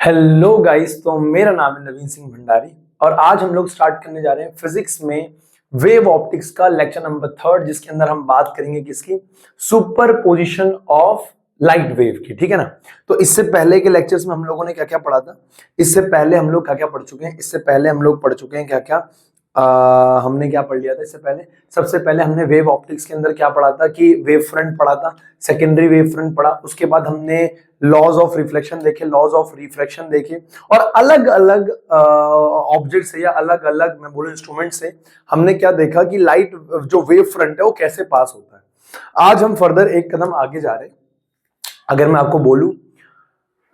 Hello guys, तो मेरा नाम है नवीन सिंह भंडारी और आज हम लोग स्टार्ट करने जा रहे हैं फिजिक्स में वेव ऑप्टिक्स का लेक्चर नंबर 3, जिसके अंदर हम बात करेंगे किसकी, सुपरपोजिशन ऑफ लाइट वेव की। ठीक है ना। तो इससे पहले के लेक्चर्स में हम लोगों ने क्या क्या पढ़ा था, इससे पहले हम लोग क्या क्या पढ़ चुके हैं, इससे पहले हम लोग पढ़ चुके हैं क्या क्या हमने क्या पढ़ लिया था इससे पहले। सबसे पहले हमने वेव ऑप्टिक्स के अंदर क्या पढ़ा था कि वेव फ्रंट पढ़ा था, सेकेंडरी वेव फ्रंट पढ़ा। उसके बाद हमने लॉज ऑफ रिफ्लेक्शन देखे, लॉज ऑफ रिफ्रैक्शन देखे, और अलग अलग ऑब्जेक्ट से या अलग अलग मैं बोलूं इंस्ट्रूमेंट से हमने क्या देखा कि लाइट जो वेव फ्रंट है वो कैसे पास होता है। आज हम फर्दर एक कदम आगे जा रहे हैं। अगर मैं आपको बोलूं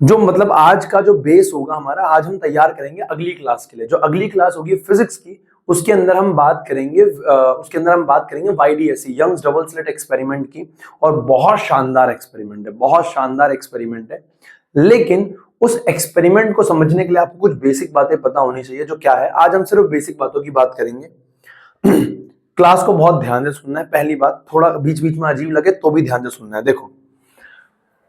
जो मतलब आज का जो बेस होगा हमारा, आज हम तैयार करेंगे अगली क्लास के लिए। जो अगली क्लास होगी फिजिक्स की, उसके अंदर हम बात करेंगे YDSE, Young's double slit experiment की। और बहुत शानदार एक्सपेरिमेंट है, बहुत शानदार एक्सपेरिमेंट है। लेकिन उस एक्सपेरिमेंट को समझने के लिए आपको कुछ बेसिक बातें पता होनी चाहिए। जो क्या है, आज हम सिर्फ बेसिक बातों की बात करेंगे। क्लास को बहुत ध्यान से सुनना है। पहली बात, थोड़ा बीच बीच में अजीब लगे तो भी ध्यान से सुनना है। देखो,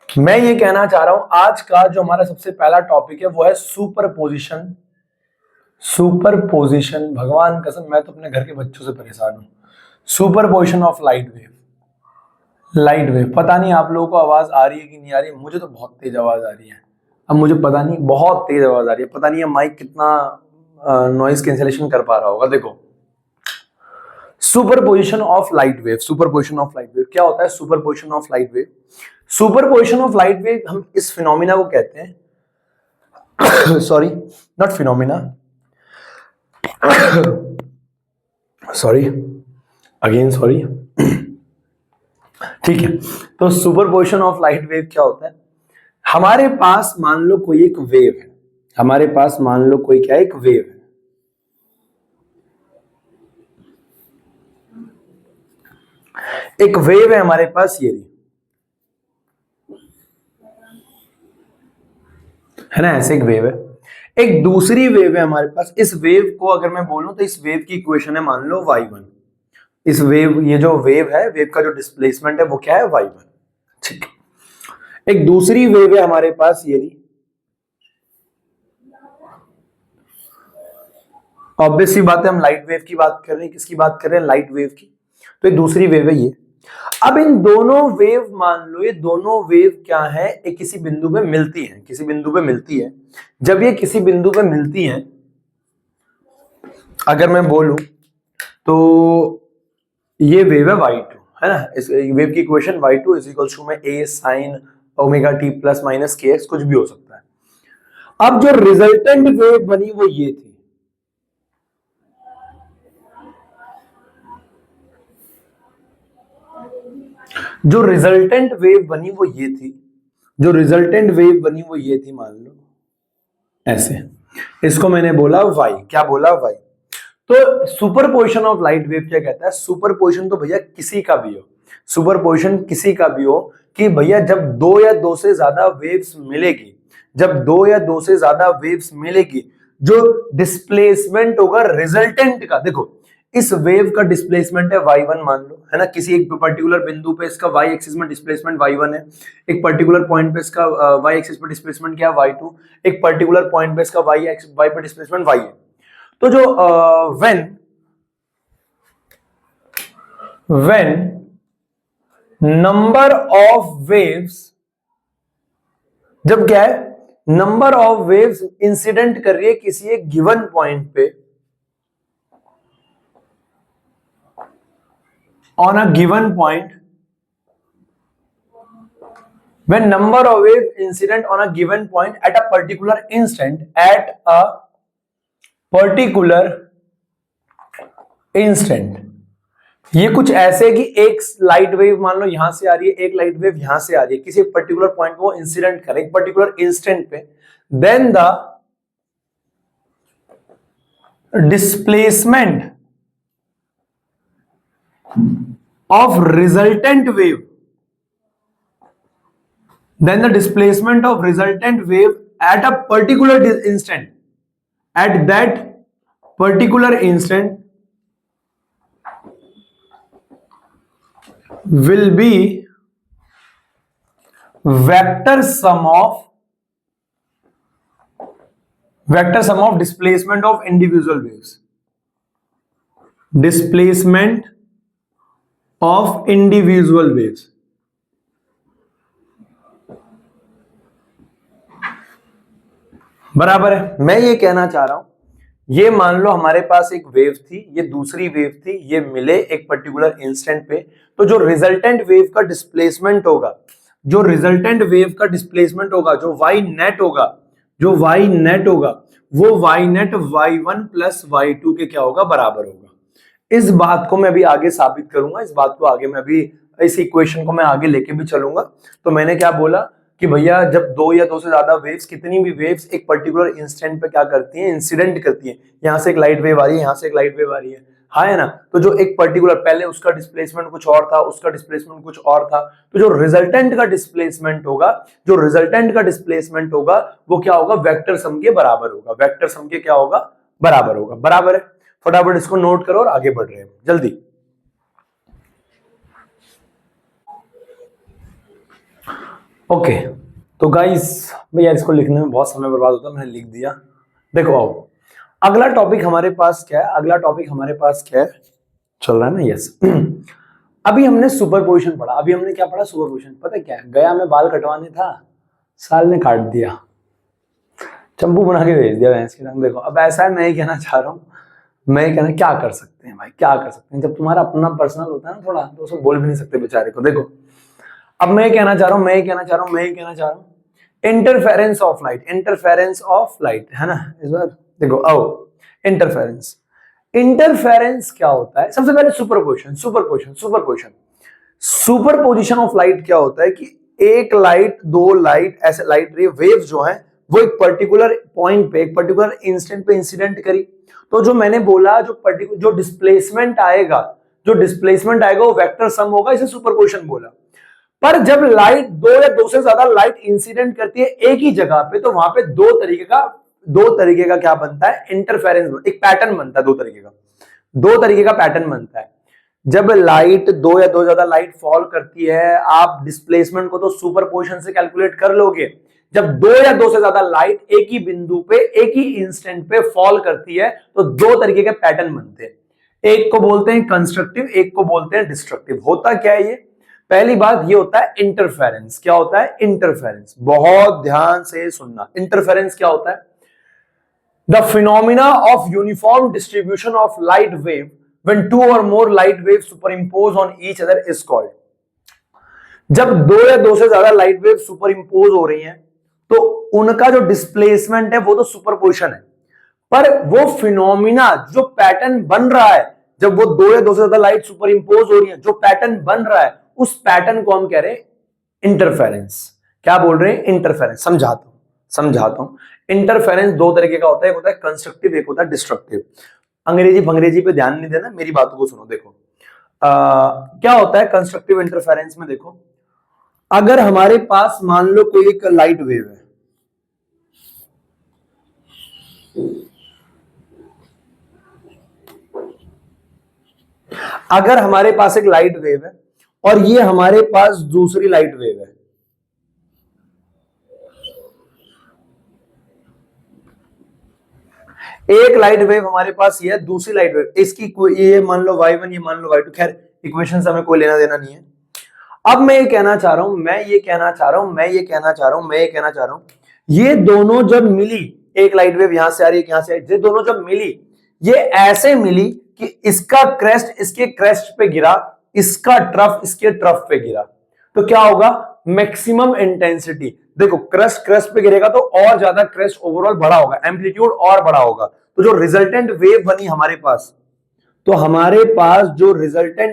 मैं ये कहना चाह रहा हूं, आज का जो हमारा सबसे पहला टॉपिक है वो है सुपरपोजिशन। सुपरपोजिशन, भगवान कसम मैं तो अपने घर के बच्चों से परेशान हूं। Superposition of light wave. Light wave, पता नहीं आप लोगों को आवाज आ रही है कि नहीं आ रही है, मुझे तो बहुत तेज आवाज आ रही है। अब मुझे पता नहीं, बहुत तेज आवाज आ रही है, पता नहीं है माइक कितना नॉइज कैंसिलेशन कर पा रहा होगा। देखो, superposition of light wave. Superposition of light wave क्या होता है? Superposition of light wave, superposition of light wave हम इस फिनोमिना को कहते हैं sorry, not phenomena, sorry again sorry ठीक है। तो सुपरपोजिशन ऑफ लाइट वेव क्या होता है? हमारे पास मान लो कोई एक वेव है, हमारे पास मान लो कोई क्या एक वेव है। एक वेव है हमारे पास, ये है ना, ऐसे एक वेव है। एक दूसरी वेव है हमारे पास। इस वेव को अगर मैं बोलूं तो इस वेव की इक्वेशन है मान लो y1। इस वेव, ये जो वेव है, वेव का जो डिस्प्लेसमेंट है वो क्या है? y1। ठीक है। एक दूसरी वेव है हमारे पास, ये नहीं, ऑब्वियस सी बात है, हम लाइट वेव की बात कर रहे हैं। किसकी बात कर रहे हैं? लाइट वेव की। तो एक दूसरी वेव है ये। अब इन दोनों वेव, मान लो ये दोनों वेव क्या है, एक किसी बिंदु पे मिलती है, किसी बिंदु पे मिलती है। जब ये किसी बिंदु पे मिलती है, अगर मैं बोलूं तो ये वेव है y2, है ना। इस वेव की equation y2 is equal to में a sin omega t plus minus kx, कुछ भी हो सकता है। अब जो रिजल्टेंट वेव बनी वो ये थी। जो रिजल्टेंट वेव बनी वो ये थी, जो रिजल्टेंट वेव बनी वो ये थी, मान लो ऐसे। इसको मैंने बोला y, क्या बोला? y। तो सुपरपोजिशन ऑफ लाइट वेव क्या कहता है? सुपरपोजिशन तो भैया किसी का भी हो, सुपरपोजिशन किसी का भी हो, कि भैया जब दो या दो से ज्यादा वेव्स मिलेगी, जब दो या दो से ज्यादा वेव्स मिलेगी, जो डिस्प्लेसमेंट होगा रिजल्टेंट का। देखो, इस वेव का डिस्प्लेसमेंट है y1 मान लो, है ना। किसी एक पर्टिकुलर बिंदु पे इसका y एक्सिस में डिस्प्लेसमेंट y1 है, एक पर्टिकुलर पॉइंट पे इसका y एक्सिस पे डिस्प्लेसमेंट क्या है? y2। एक पर्टिकुलर पॉइंट पे इसका y पे डिस्प्लेसमेंट y है। तो जो when number of waves, जब क्या है, नंबर ऑफ वेव्स इंसिडेंट कर रही है किसी एक गिवन पॉइंट पे, on a given point, when number of waves incident on a given point at a particular instant, at a particular instant, ये कुछ ऐसे कि एक लाइट वेव मान लो यहां से आ रही है, एक लाइट वेव यहां से आ रही है, किसी पर्टिकुलर पॉइंट को इंसिडेंट करे एक पर्टिकुलर इंस्टेंट पे, then the displacement of resultant wave, then the displacement of resultant wave at a particular instant, at that particular instant will be vector sum of vector sum of displacement of individual waves, displacement of individual waves. बराबर है। मैं ये कहना चाह रहा हूं, ये मान लो हमारे पास एक वेव थी, ये दूसरी वेव थी, ये मिले एक पर्टिकुलर इंस्टेंट पे, तो जो रिजल्टेंट वेव का डिस्प्लेसमेंट होगा, जो रिजल्टेंट वेव का डिस्प्लेसमेंट होगा, जो वाई नेट होगा, जो वाई नेट होगा, वो Y net y1 plus y2 के क्या होगा, बराबर होगा। इस बात को मैं अभी आगे साबित करूंगा, इस बात को आगे मैं अभी इस इक्वेशन को मैं आगे लेके भी चलूंगा। तो मैंने क्या बोला कि भैया जब दो या दो से ज्यादा वेव्स, कितनी भी वेव्स एक पर्टिकुलर इंस्टेंट पे क्या करती हैं, इंसिडेंट करती हैं। यहां से एक लाइट वेव आ रही है, यहां से एक लाइट वेव आ रही है, हाँ है ना। तो जो एक पर्टिकुलर, पहले उसका डिस्प्लेसमेंट कुछ और था, उसका डिस्प्लेसमेंट कुछ और था, तो जो रिजल्टेंट का डिस्प्लेसमेंट होगा, जो रिजल्टेंट का डिस्प्लेसमेंट होगा वो क्या होगा, वेक्टर सम के बराबर होगा, वेक्टर सम के क्या होगा, बराबर होगा। बराबर है। फटाफट इसको नोट करो और आगे बढ़ रहे हैं जल्दी। ओके तो गाइस, भैया इसको लिखने में बहुत समय बर्बाद होता है, मैंने लिख दिया। देखो आओ, अगला टॉपिक हमारे पास क्या है, अगला टॉपिक हमारे पास क्या है, चल रहा है ना, यस। अभी हमने सुपरपोजिशन पढ़ा, अभी हमने क्या पढ़ा, सुपरपोजिशन। पता है क्या है, गया मैं बाल कटवाने था, साल ने काट दिया, चंपू बना के भेज दिया भैंस के रंग। देखो अब ऐसा है, मैं ही कहना चाह रहा हूँ, मैं ही कहना, क्या कर सकते हैं भाई, क्या कर सकते हैं, जब तुम्हारा अपना पर्सनल होता है ना थोड़ा, तो उसको बोल भी नहीं सकते बेचारे को। देखो अब मैं कहना चाह रहा हूं, मैं कहना चाह रहा हूं, मैं कहना चाह रहा हूं, interference of light, interference of light, है ना। इस बार देखो आओ, इंटरफेरेंस, इंटरफेरेंस क्या होता है। सबसे पहले superposition, superposition, superposition, superposition of light क्या होता है कि एक लाइट, दो लाइट, ऐसे लाइट रे वेव जो है वो एक पर्टिकुलर पॉइंट पे, एक पर्टिकुलर इंस्टेंट पे इंसिडेंट करी। तो जो मैंने बोला, जो पर्टिकुलर जो डिस्प्लेसमेंट आएगा, जो डिस्प्लेसमेंट आएगा वो वेक्टर सम होगा, इसे सुपरपोजिशन बोला। पर जब लाइट, दो या दो से ज्यादा लाइट इंसिडेंट करती है एक ही जगह पे, तो वहां पे दो तरीके का क्या बनता है, इंटरफेरेंस, एक पैटर्न बनता है, दो तरीके का पैटर्न बनता है। जब लाइट, दो या दो ज्यादा लाइट फॉल करती है, आप डिस्प्लेसमेंट को तो सुपरपोजिशन से कैलकुलेट कर लोगे। जब दो या दो से ज्यादा लाइट एक ही बिंदु पे, एक ही इंस्टेंट पे फॉल करती है, तो दो तरीके के पैटर्न बनते हैं। एक को बोलते हैं कंस्ट्रक्टिव, एक को बोलते हैं डिस्ट्रक्टिव। होता क्या है ये, पहली बात ये होता है इंटरफेरेंस। क्या होता है, इंटरफेरेंस, बहुत ध्यान से सुनना। इंटरफेरेंस क्या होता है, the phenomena of uniform distribution of light wave when two और more light wave superimpose on each other is called. जब दो या दो से ज्यादा लाइट वेव सुपरइंपोज हो रही हैं, तो उनका जो डिस्प्लेसमेंट है वो तो सुपरपोजिशन है, पर वो फिनोमिना, जो पैटर्न बन रहा है, जब वो दो या दो से ज्यादा लाइट सुपरइंपोज हो रही है, जो पैटर्न बन रहा है, उस पैटर्न को हम कह रहे हैं इंटरफेरेंस। क्या बोल रहे हैं, इंटरफेरेंस। समझाता हूं। इंटरफेरेंस दो तरीके का होता है, एक होता है कंस्ट्रक्टिव, एक होता है डिस्ट्रक्टिव। अंग्रेजी पे ध्यान नहीं देना, मेरी बातों को सुनो। देखो क्या होता है कंस्ट्रक्टिव इंटरफेरेंस में। देखो अगर हमारे पास मान लो कोई एक लाइट वेव है, अगर हमारे पास एक लाइट वेव है और ये हमारे पास दूसरी लाइट वेव है, एक लाइट वेव हमारे पास ये है, दूसरी लाइट वेव, इसकी ये मान लो y1, ये मान लो y2, खैर इक्वेशन से हमें कोई लेना देना नहीं है। अब मैं ये कहना चाह रहा हूं, ये दोनों जब मिली, एक लाइट वेव यहां से आ रही है, यहां से आ रही है, ये दोनों जब मिली, ये ऐसे मिली कि इसका क्रेस्ट इसके क्रेस्ट पे गिरा, इसका ट्रफ इसके ट्रफ पे गिरा, तो क्या होगा, मैक्सिमम इंटेंसिटी। देखो क्रेस्ट क्रेस्ट पे गिरेगा तो और ज्यादा क्रेस्ट ओवरऑल बड़ा होगा, एम्पलीट्यूड और बड़ा होगा। तो जो रिजल्टेंट वेव बनी हमारे पास, तो हमारे पास जो रिजल्टेंट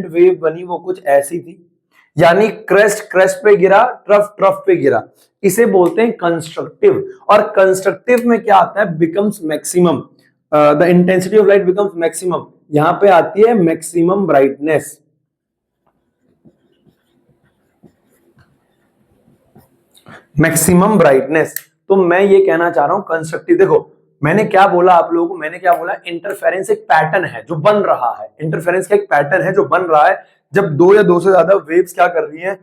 वेव बनी वो कुछ ऐसी थी, यानी क्रेस्ट क्रेस्ट पे गिरा, ट्रफ ट्रफ पे गिरा। इसे बोलते हैं कंस्ट्रक्टिव। और कंस्ट्रक्टिव में क्या आता है, becomes maximum, the intensity of light becomes maximum. यहां पे आती है मैक्सिमम ब्राइटनेस। Maximum brightness. तो मैं ये कहना चाह रहा हूं कंस्ट्रक्टिव। देखो मैंने क्या बोला आप लोगों को, मैंने क्या बोला, इंटरफेरेंस एक पैटर्न है जो बन रहा है। इंटरफेरेंस का एक पैटर्न है जो बन रहा है, जब दो या दो से ज्यादा वेव्स क्या कर रही हैं,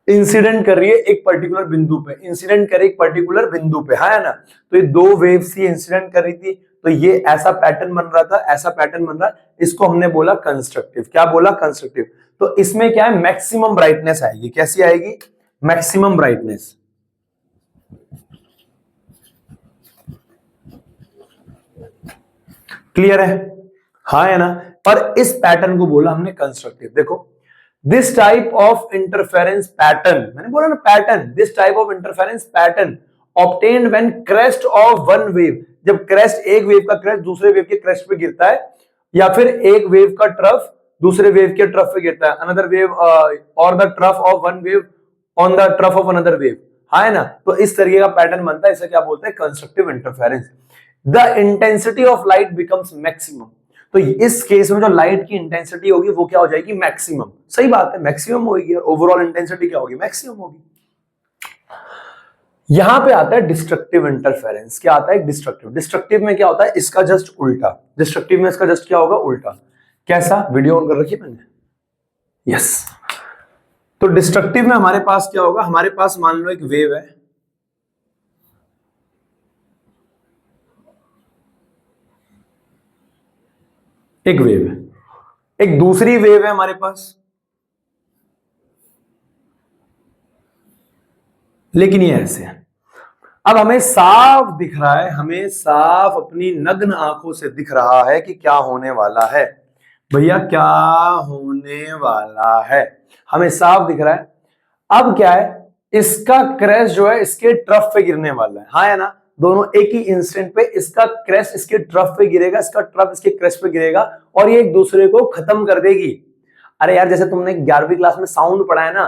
इंसिडेंट कर रही है एक पर्टिकुलर बिंदु पे, इंसिडेंट करे एक पर्टिकुलर बिंदु पे, है ना। तो ये दो वेव्स थी, इंसिडेंट कर रही थी, तो ये ऐसा पैटर्न बन रहा था, ऐसा पैटर्न बन रहा, इसको हमने बोला कंस्ट्रक्टिव। क्या बोला? कंस्ट्रक्टिव। तो इसमें क्या है, मैक्सिमम ब्राइटनेस आएगी। कैसी आएगी? Maximum brightness. क्लियर है? हाँ है ना। और इस पैटर्न को बोला हमने कंस्ट्रक्टिव। देखो, this type of interference pattern, मैंने बोला ना pattern, this type of interference pattern obtained when crest of one wave, जब क्रेस्ट, एक वेव का क्रेस्ट दूसरे वेव के क्रेस्ट पे गिरता है, या फिर एक वेव का ट्रफ दूसरे वेव के ट्रफ पे गिरता है, अनदर वेव और the trough of one wave on the trough of another wave, है ना। तो इस तरीके का पैटर्न बनता है, इसे क्या बोलते हैं? Constructive interference. The intensity of light becomes maximum, तो इस केस में जो लाइट की इंटेंसिटी होगी वो क्या हो जाएगी? मैक्सिमम। सही बात है, मैक्सिमम होगी, और ओवरऑल इंटेंसिटी क्या होगी? मैक्सिमम होगी। यहां पे आता है डिस्ट्रक्टिव इंटरफेरेंस। क्या आता है? डिस्ट्रक्टिव। डिस्ट्रक्टिव में क्या होता है? इसका जस्ट उल्टा। डिस्ट्रक्टिव में इसका जस्ट क्या होगा? उल्टा। कैसा? वीडियो ऑन कर रखी है मैंने। यस। तो डिस्ट्रक्टिव में हमारे पास क्या होगा? हमारे पास मान लो एक वेव है, एक वेव है, एक दूसरी वेव है हमारे पास, लेकिन ये ऐसे है। अब हमें साफ दिख रहा है, हमें साफ अपनी नग्न आंखों से दिख रहा है कि क्या होने वाला है। भैया क्या होने वाला है, हमें साफ दिख रहा है। अब क्या है, इसका क्रैश जो है इसके ट्रफ पे गिरने वाला है, हाँ है ना। दोनों एक ही इंस्टेंट पे, इसका क्रैश इसके ट्रफ पे गिरेगा, इसका ट्रफ इसके क्रैश पे गिरेगा, और ये एक दूसरे को खत्म कर देगी। अरे यार, जैसे तुमने 11वीं क्लास में साउंड पढ़ा है ना,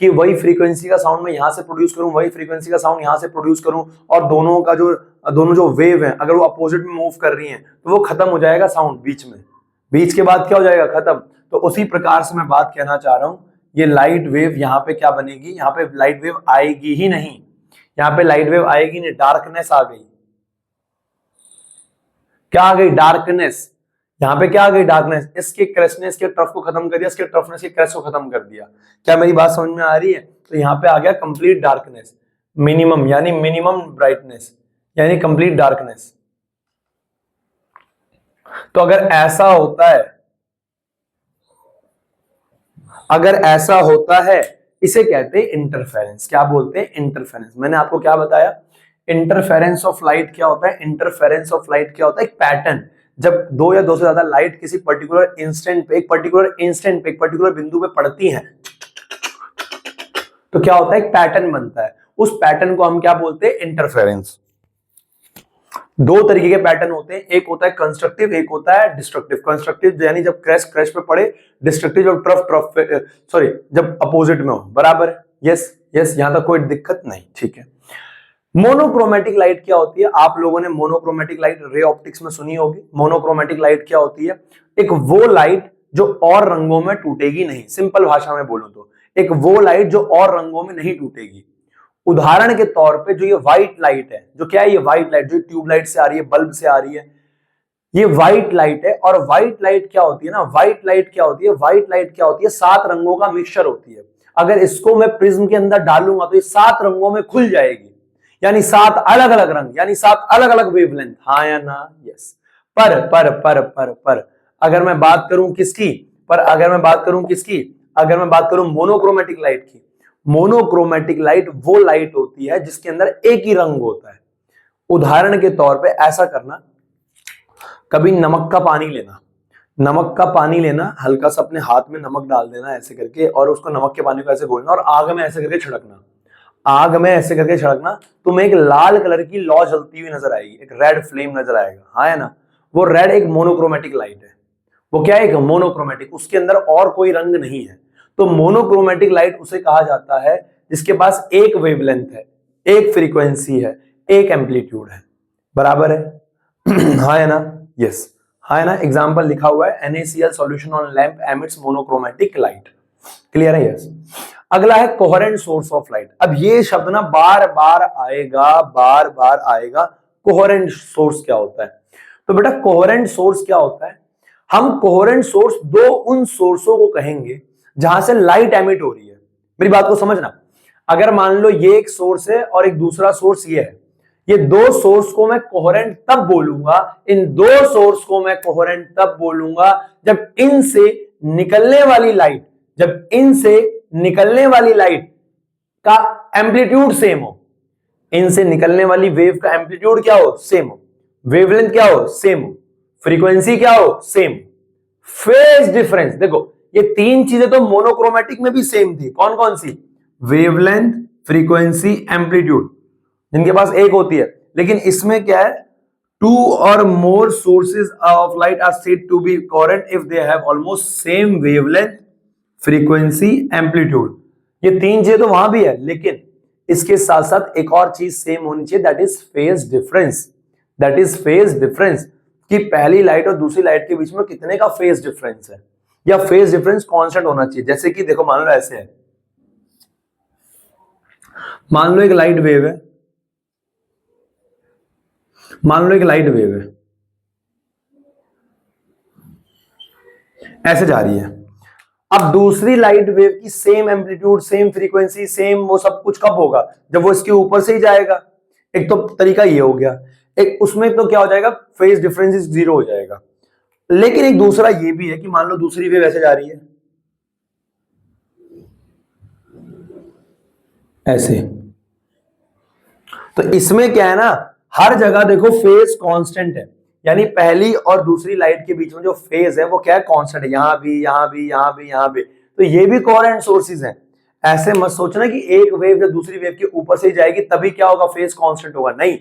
कि वही फ्रीक्वेंसी का साउंड मैं यहां से प्रोड्यूस करूं, वही फ्रीक्वेंसी का साउंड यहां से प्रोड्यूस करूं, और दोनों जो वेव हैं अगर वो अपोजिट में मूव कर रही हैं तो वो खत्म हो जाएगा साउंड बीच में, बीच के बाद क्या हो जाएगा? खत्म। तो उसी प्रकार से मैं बात कहना चाह रहा हूं, ये लाइट वेव यहाँ पे क्या बनेगी? यहाँ पे लाइट वेव आएगी ही नहीं, यहाँ पे लाइट वेव आएगी नहीं, डार्कनेस आ गई। क्या आ गई? डार्कनेस। यहाँ पे क्या आ गई? डार्कनेस। इसके क्रस्ट ने इसके ट्रफ को खत्म कर दिया, इसके ट्रफ ने इसके क्रस्ट को खत्म कर दिया। क्या मेरी बात समझ में आ रही है? तो यहाँ पे आ गया कंप्लीट डार्कनेस, मिनिमम यानी मिनिमम ब्राइटनेस यानी कंप्लीट डार्कनेस। तो अगर ऐसा होता है, अगर ऐसा होता है, इसे कहते हैं इंटरफेरेंस। क्या बोलते हैं? इंटरफेरेंस। मैंने आपको क्या बताया? इंटरफेरेंस ऑफ लाइट क्या होता है? इंटरफेरेंस ऑफ लाइट क्या होता है? एक पैटर्न, जब दो या दो से ज्यादा लाइट किसी पर्टिकुलर इंस्टेंट पे, एक पर्टिकुलर बिंदु पे पड़ती हैं, तो क्या होता है? एक पैटर्न बनता है। उस पैटर्न को हम क्या बोलते हैं? इंटरफेरेंस। दो तरीके के पैटर्न होते हैं, एक होता है कंस्ट्रक्टिव, एक होता है डिस्ट्रक्टिव। कंस्ट्रक्टिव यानी जब क्रैश पे पड़े, डिस्ट्रक्टिव जब ट्रफ पे, सॉरी जब अपोजिट में हो। बराबर है? यस यस, यहां तक कोई दिक्कत नहीं, ठीक है। मोनोक्रोमेटिक लाइट क्या होती है? आप लोगों ने मोनोक्रोमेटिक लाइट रे ऑप्टिक्स में सुनी होगी। मोनोक्रोमेटिक लाइट क्या होती है? एक वो लाइट जो और रंगों में टूटेगी नहीं। सिंपल भाषा में बोलूं तो एक वो लाइट जो और रंगों में नहीं टूटेगी। उदाहरण के तौर पे जो ये व्हाइट लाइट है, जो क्या है? ये व्हाइट लाइट जो ट्यूबलाइट से आ रही है, बल्ब से आ रही है, ये व्हाइट लाइट है। और व्हाइट लाइट क्या होती है ना, व्हाइट लाइट क्या होती है? व्हाइट लाइट क्या होती है? 7 रंगों का मिक्सचर होती है। अगर इसको मैं प्रिज्म के अंदर डालूंगा तो ये 7 रंगों में खुल जाएगी, यानी 7 अलग अलग रंग, यानी 7 अलग अलग वेवलेंथ, हाँ या ना? यस। पर अगर मैं बात करूं किसकी, अगर मैं बात करूं मोनोक्रोमेटिक लाइट की, मोनोक्रोमेटिक लाइट वो लाइट होती है जिसके अंदर एक ही रंग होता है। उदाहरण के तौर पे ऐसा करना, कभी नमक का पानी लेना, हल्का सा अपने हाथ में नमक डाल देना ऐसे करके, और उसको नमक के पानी को ऐसे घोलना और आग में ऐसे करके छिड़कना, तुम्हें एक लाल कलर की लौ जलती हुई नजर आएगी, एक रेड फ्लेम नजर आएगा, हाँ है ना। वो रेड एक मोनोक्रोमेटिक लाइट है। वो क्या है? एक मोनोक्रोमेटिक, उसके अंदर और कोई रंग नहीं है। तो मोनोक्रोमेटिक लाइट उसे कहा जाता है जिसके पास एक वेवलेंथ है, एक फ्रीक्वेंसी है, एक एम्पलीट्यूड है। बराबर है? हाँ है ना? यस, हाँ है ना। एग्जांपल लिखा हुआ है, NaCl solution on lamp emits monochromatic light. Clear है? यस। अगला है कोहेरेंट सोर्स ऑफ लाइट। अब ये शब्द ना बार बार आएगा। कोहेरेंट सोर्स क्या होता है? तो बेटा कोहेरेंट सोर्स क्या होता है? हम कोहेरेंट सोर्स उन सोर्सों को कहेंगे जहां से लाइट एमिट हो रही है। मेरी बात को समझना, अगर मान लो ये एक सोर्स है और एक दूसरा सोर्स ये है, ये दो सोर्स को मैं कोहेरेंट तब बोलूंगा, इन दो सोर्स को मैं कोहेरेंट तब बोलूंगा जब इनसे निकलने वाली लाइट, जब इनसे निकलने वाली लाइट का एम्पलीट्यूड सेम हो, इनसे निकलने वाली वेव का एम्पलीट्यूड क्या हो, सेम हो, वेवलेंथ क्या हो, सेम हो, फ्रीक्वेंसी क्या हो, सेम, फेज डिफरेंस। देखो ये तीन चीजें तो मोनोक्रोमेटिक में भी सेम थी, कौन कौन सी, वेवलेंथ, फ्रीक्वेंसी, एम्पलीट्यूड, जिनके पास एक होती है, लेकिन इसमें क्या है, टू और more sources of light are said to be coherent if they have almost same wavelength, frequency, amplitude. ये तीन चीजें तो वहां भी है, लेकिन इसके साथ साथ एक और चीज सेम होनी चाहिए, that is phase difference. That is phase difference, कि पहली लाइट और दूसरी लाइट के बीच में कितने का फेज डिफरेंस है, या फेज डिफरेंस कांस्टेंट होना चाहिए। जैसे कि देखो मान लो ऐसे है, मान लो एक लाइट वेव है, मान लो एक लाइट वेव है, ऐसे जा रही है। अब दूसरी लाइट वेव की same amplitude, same frequency, same वो सब कुछ कब होगा, जब वो इसके ऊपर से ही जाएगा। एक तो तरीका ये हो गया, एक उसमें तो क्या हो जाएगा, फेज डिफरेंस जीरो हो जाएगा। लेकिन एक दूसरा ये भी है कि मान लो दूसरी वेव ऐसे जा रही है, ऐसे, तो इसमें क्या है ना, हर जगह देखो फेज कांस्टेंट है, यानी पहली और दूसरी लाइट के बीच में जो फेज है वो क्या है, कांस्टेंट है, यहां भी, यहां भी, यहां भी, यहां भी। तो ये भी कोहेरेंट सोर्सेज हैं। ऐसे मत सोचना कि एक वेव जब दूसरी वेव के ऊपर से ही जाएगी तभी क्या होगा, फेज कांस्टेंट होगा, नहीं।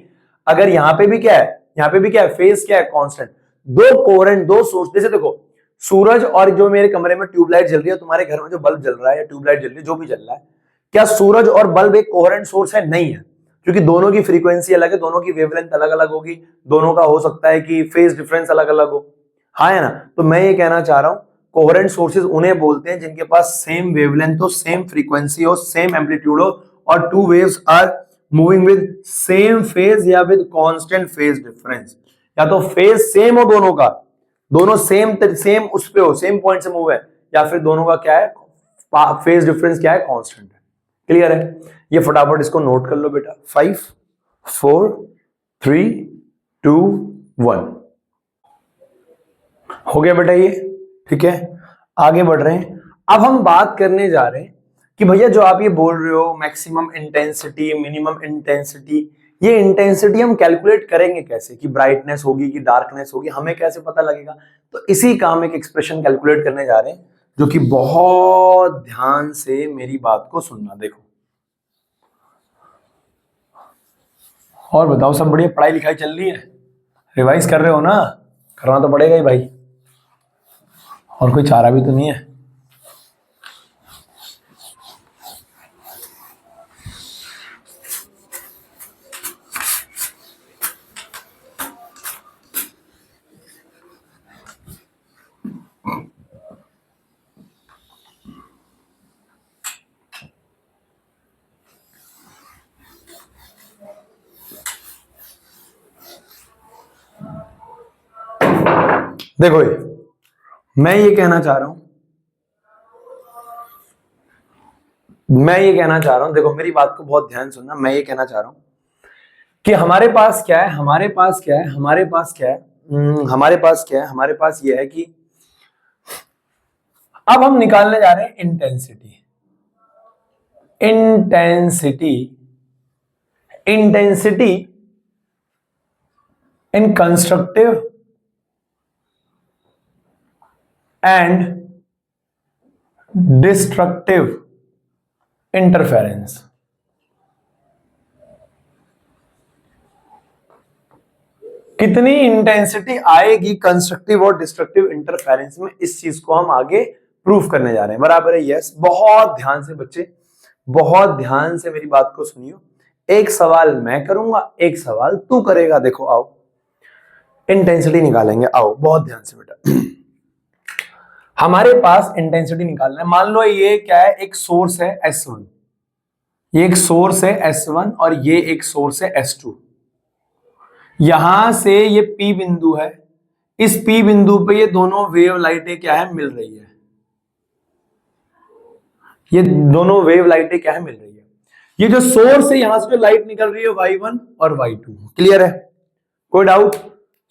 अगर यहां पे भी क्या है, यहां पे भी क्या है, फेज क्या है, कांस्टेंट। दो कोहेरेंट, दो सोर्स, जैसे देखो सूरज और जो मेरे कमरे में ट्यूबलाइट जल रही है, तुम्हारे घर में जो बल्ब जल रहा है या ट्यूबलाइट जल रही है, जो भी जल रहा है, क्या सूरज और बल्ब एक कोहेरेंट सोर्स है, नहीं है, क्योंकि दोनों की फ्रीक्वेंसी अलग है, दोनों की वेवलेंथ अलग अलग होगी, दोनों का हो सकता है कि फेज डिफरेंस अलग अलग हो, हाँ है ना। तो मैं ये कहना चाह रहा हूं, कोहेरेंट सोर्सेज उन्हें बोलते हैं जिनके पास सेम वेवलेंथ हो, सेम फ्रीक्वेंसी हो, सेम एम्पलीट्यूड हो, और two waves are moving with same phase या विद कांस्टेंट फेज डिफरेंस। या तो फेज सेम हो दोनों का, दोनों सेम सेम उस पे हो, सेम पॉइंट से मूव है, या फिर दोनों का क्या है, फेज डिफरेंस क्या है, कांस्टेंट है। क्लियर है, ये फटाफट इसको नोट कर लो बेटा, 5 4 3 2 1। हो गया बेटा ये, ठीक है। आगे बढ़ रहे हैं, अब हम बात करने जा रहे हैं कि भैया जो आप ये बोल रहे हो मैक्सिमम इंटेंसिटी, मिनिमम इंटेंसिटी, ये इंटेंसिटी हम कैलकुलेट करेंगे कैसे, कि ब्राइटनेस होगी कि डार्कनेस होगी, हमें कैसे पता लगेगा। तो इसी का हम एक एक्सप्रेशन कैलकुलेट करने जा रहे हैं, जो कि बहुत ध्यान से मेरी बात को सुनना। देखो और बताओ, सब बढ़िया, पढ़ाई लिखाई चल रही है, रिवाइज कर रहे हो ना, करना तो पड़ेगा ही भाई, और कोई चारा भी तो नहीं है। देखो मैं ये कहना चाह रहा हूं, देखो मेरी बात को बहुत ध्यान सुनना, मैं ये कहना चाह रहा हूं कि हमारे पास क्या है, हमारे पास क्या है, हमारे पास क्या है, हमारे पास क्या है, हमारे पास ये है कि अब हम निकालने जा रहे हैं intensity. Intensity in constructive and destructive interference. कितनी इंटेंसिटी आएगी कंस्ट्रक्टिव और डिस्ट्रक्टिव इंटरफेरेंस में, इस चीज को हम आगे प्रूफ करने जा रहे हैं, बराबर है, यस। बहुत ध्यान से बच्चे, बहुत ध्यान से मेरी बात को सुनियो। एक सवाल मैं करूंगा, एक सवाल तू करेगा। देखो आओ इंटेंसिटी निकालेंगे, आओ बहुत ध्यान से बेटा। हमारे पास इंटेंसिटी निकालना है, मान लो ये क्या है, एक सोर्स है S1, ये एक सोर्स है S1 और ये एक सोर्स है S2। यहां से ये P बिंदु है, इस P बिंदु पे ये दोनों वेव लाइटें क्या है, मिल रही है, ये दोनों वेव लाइटें क्या है, मिल रही है। ये जो सोर्स है यहां से जो लाइट निकल रही है y1 और y2, क्लियर है, कोई डाउट?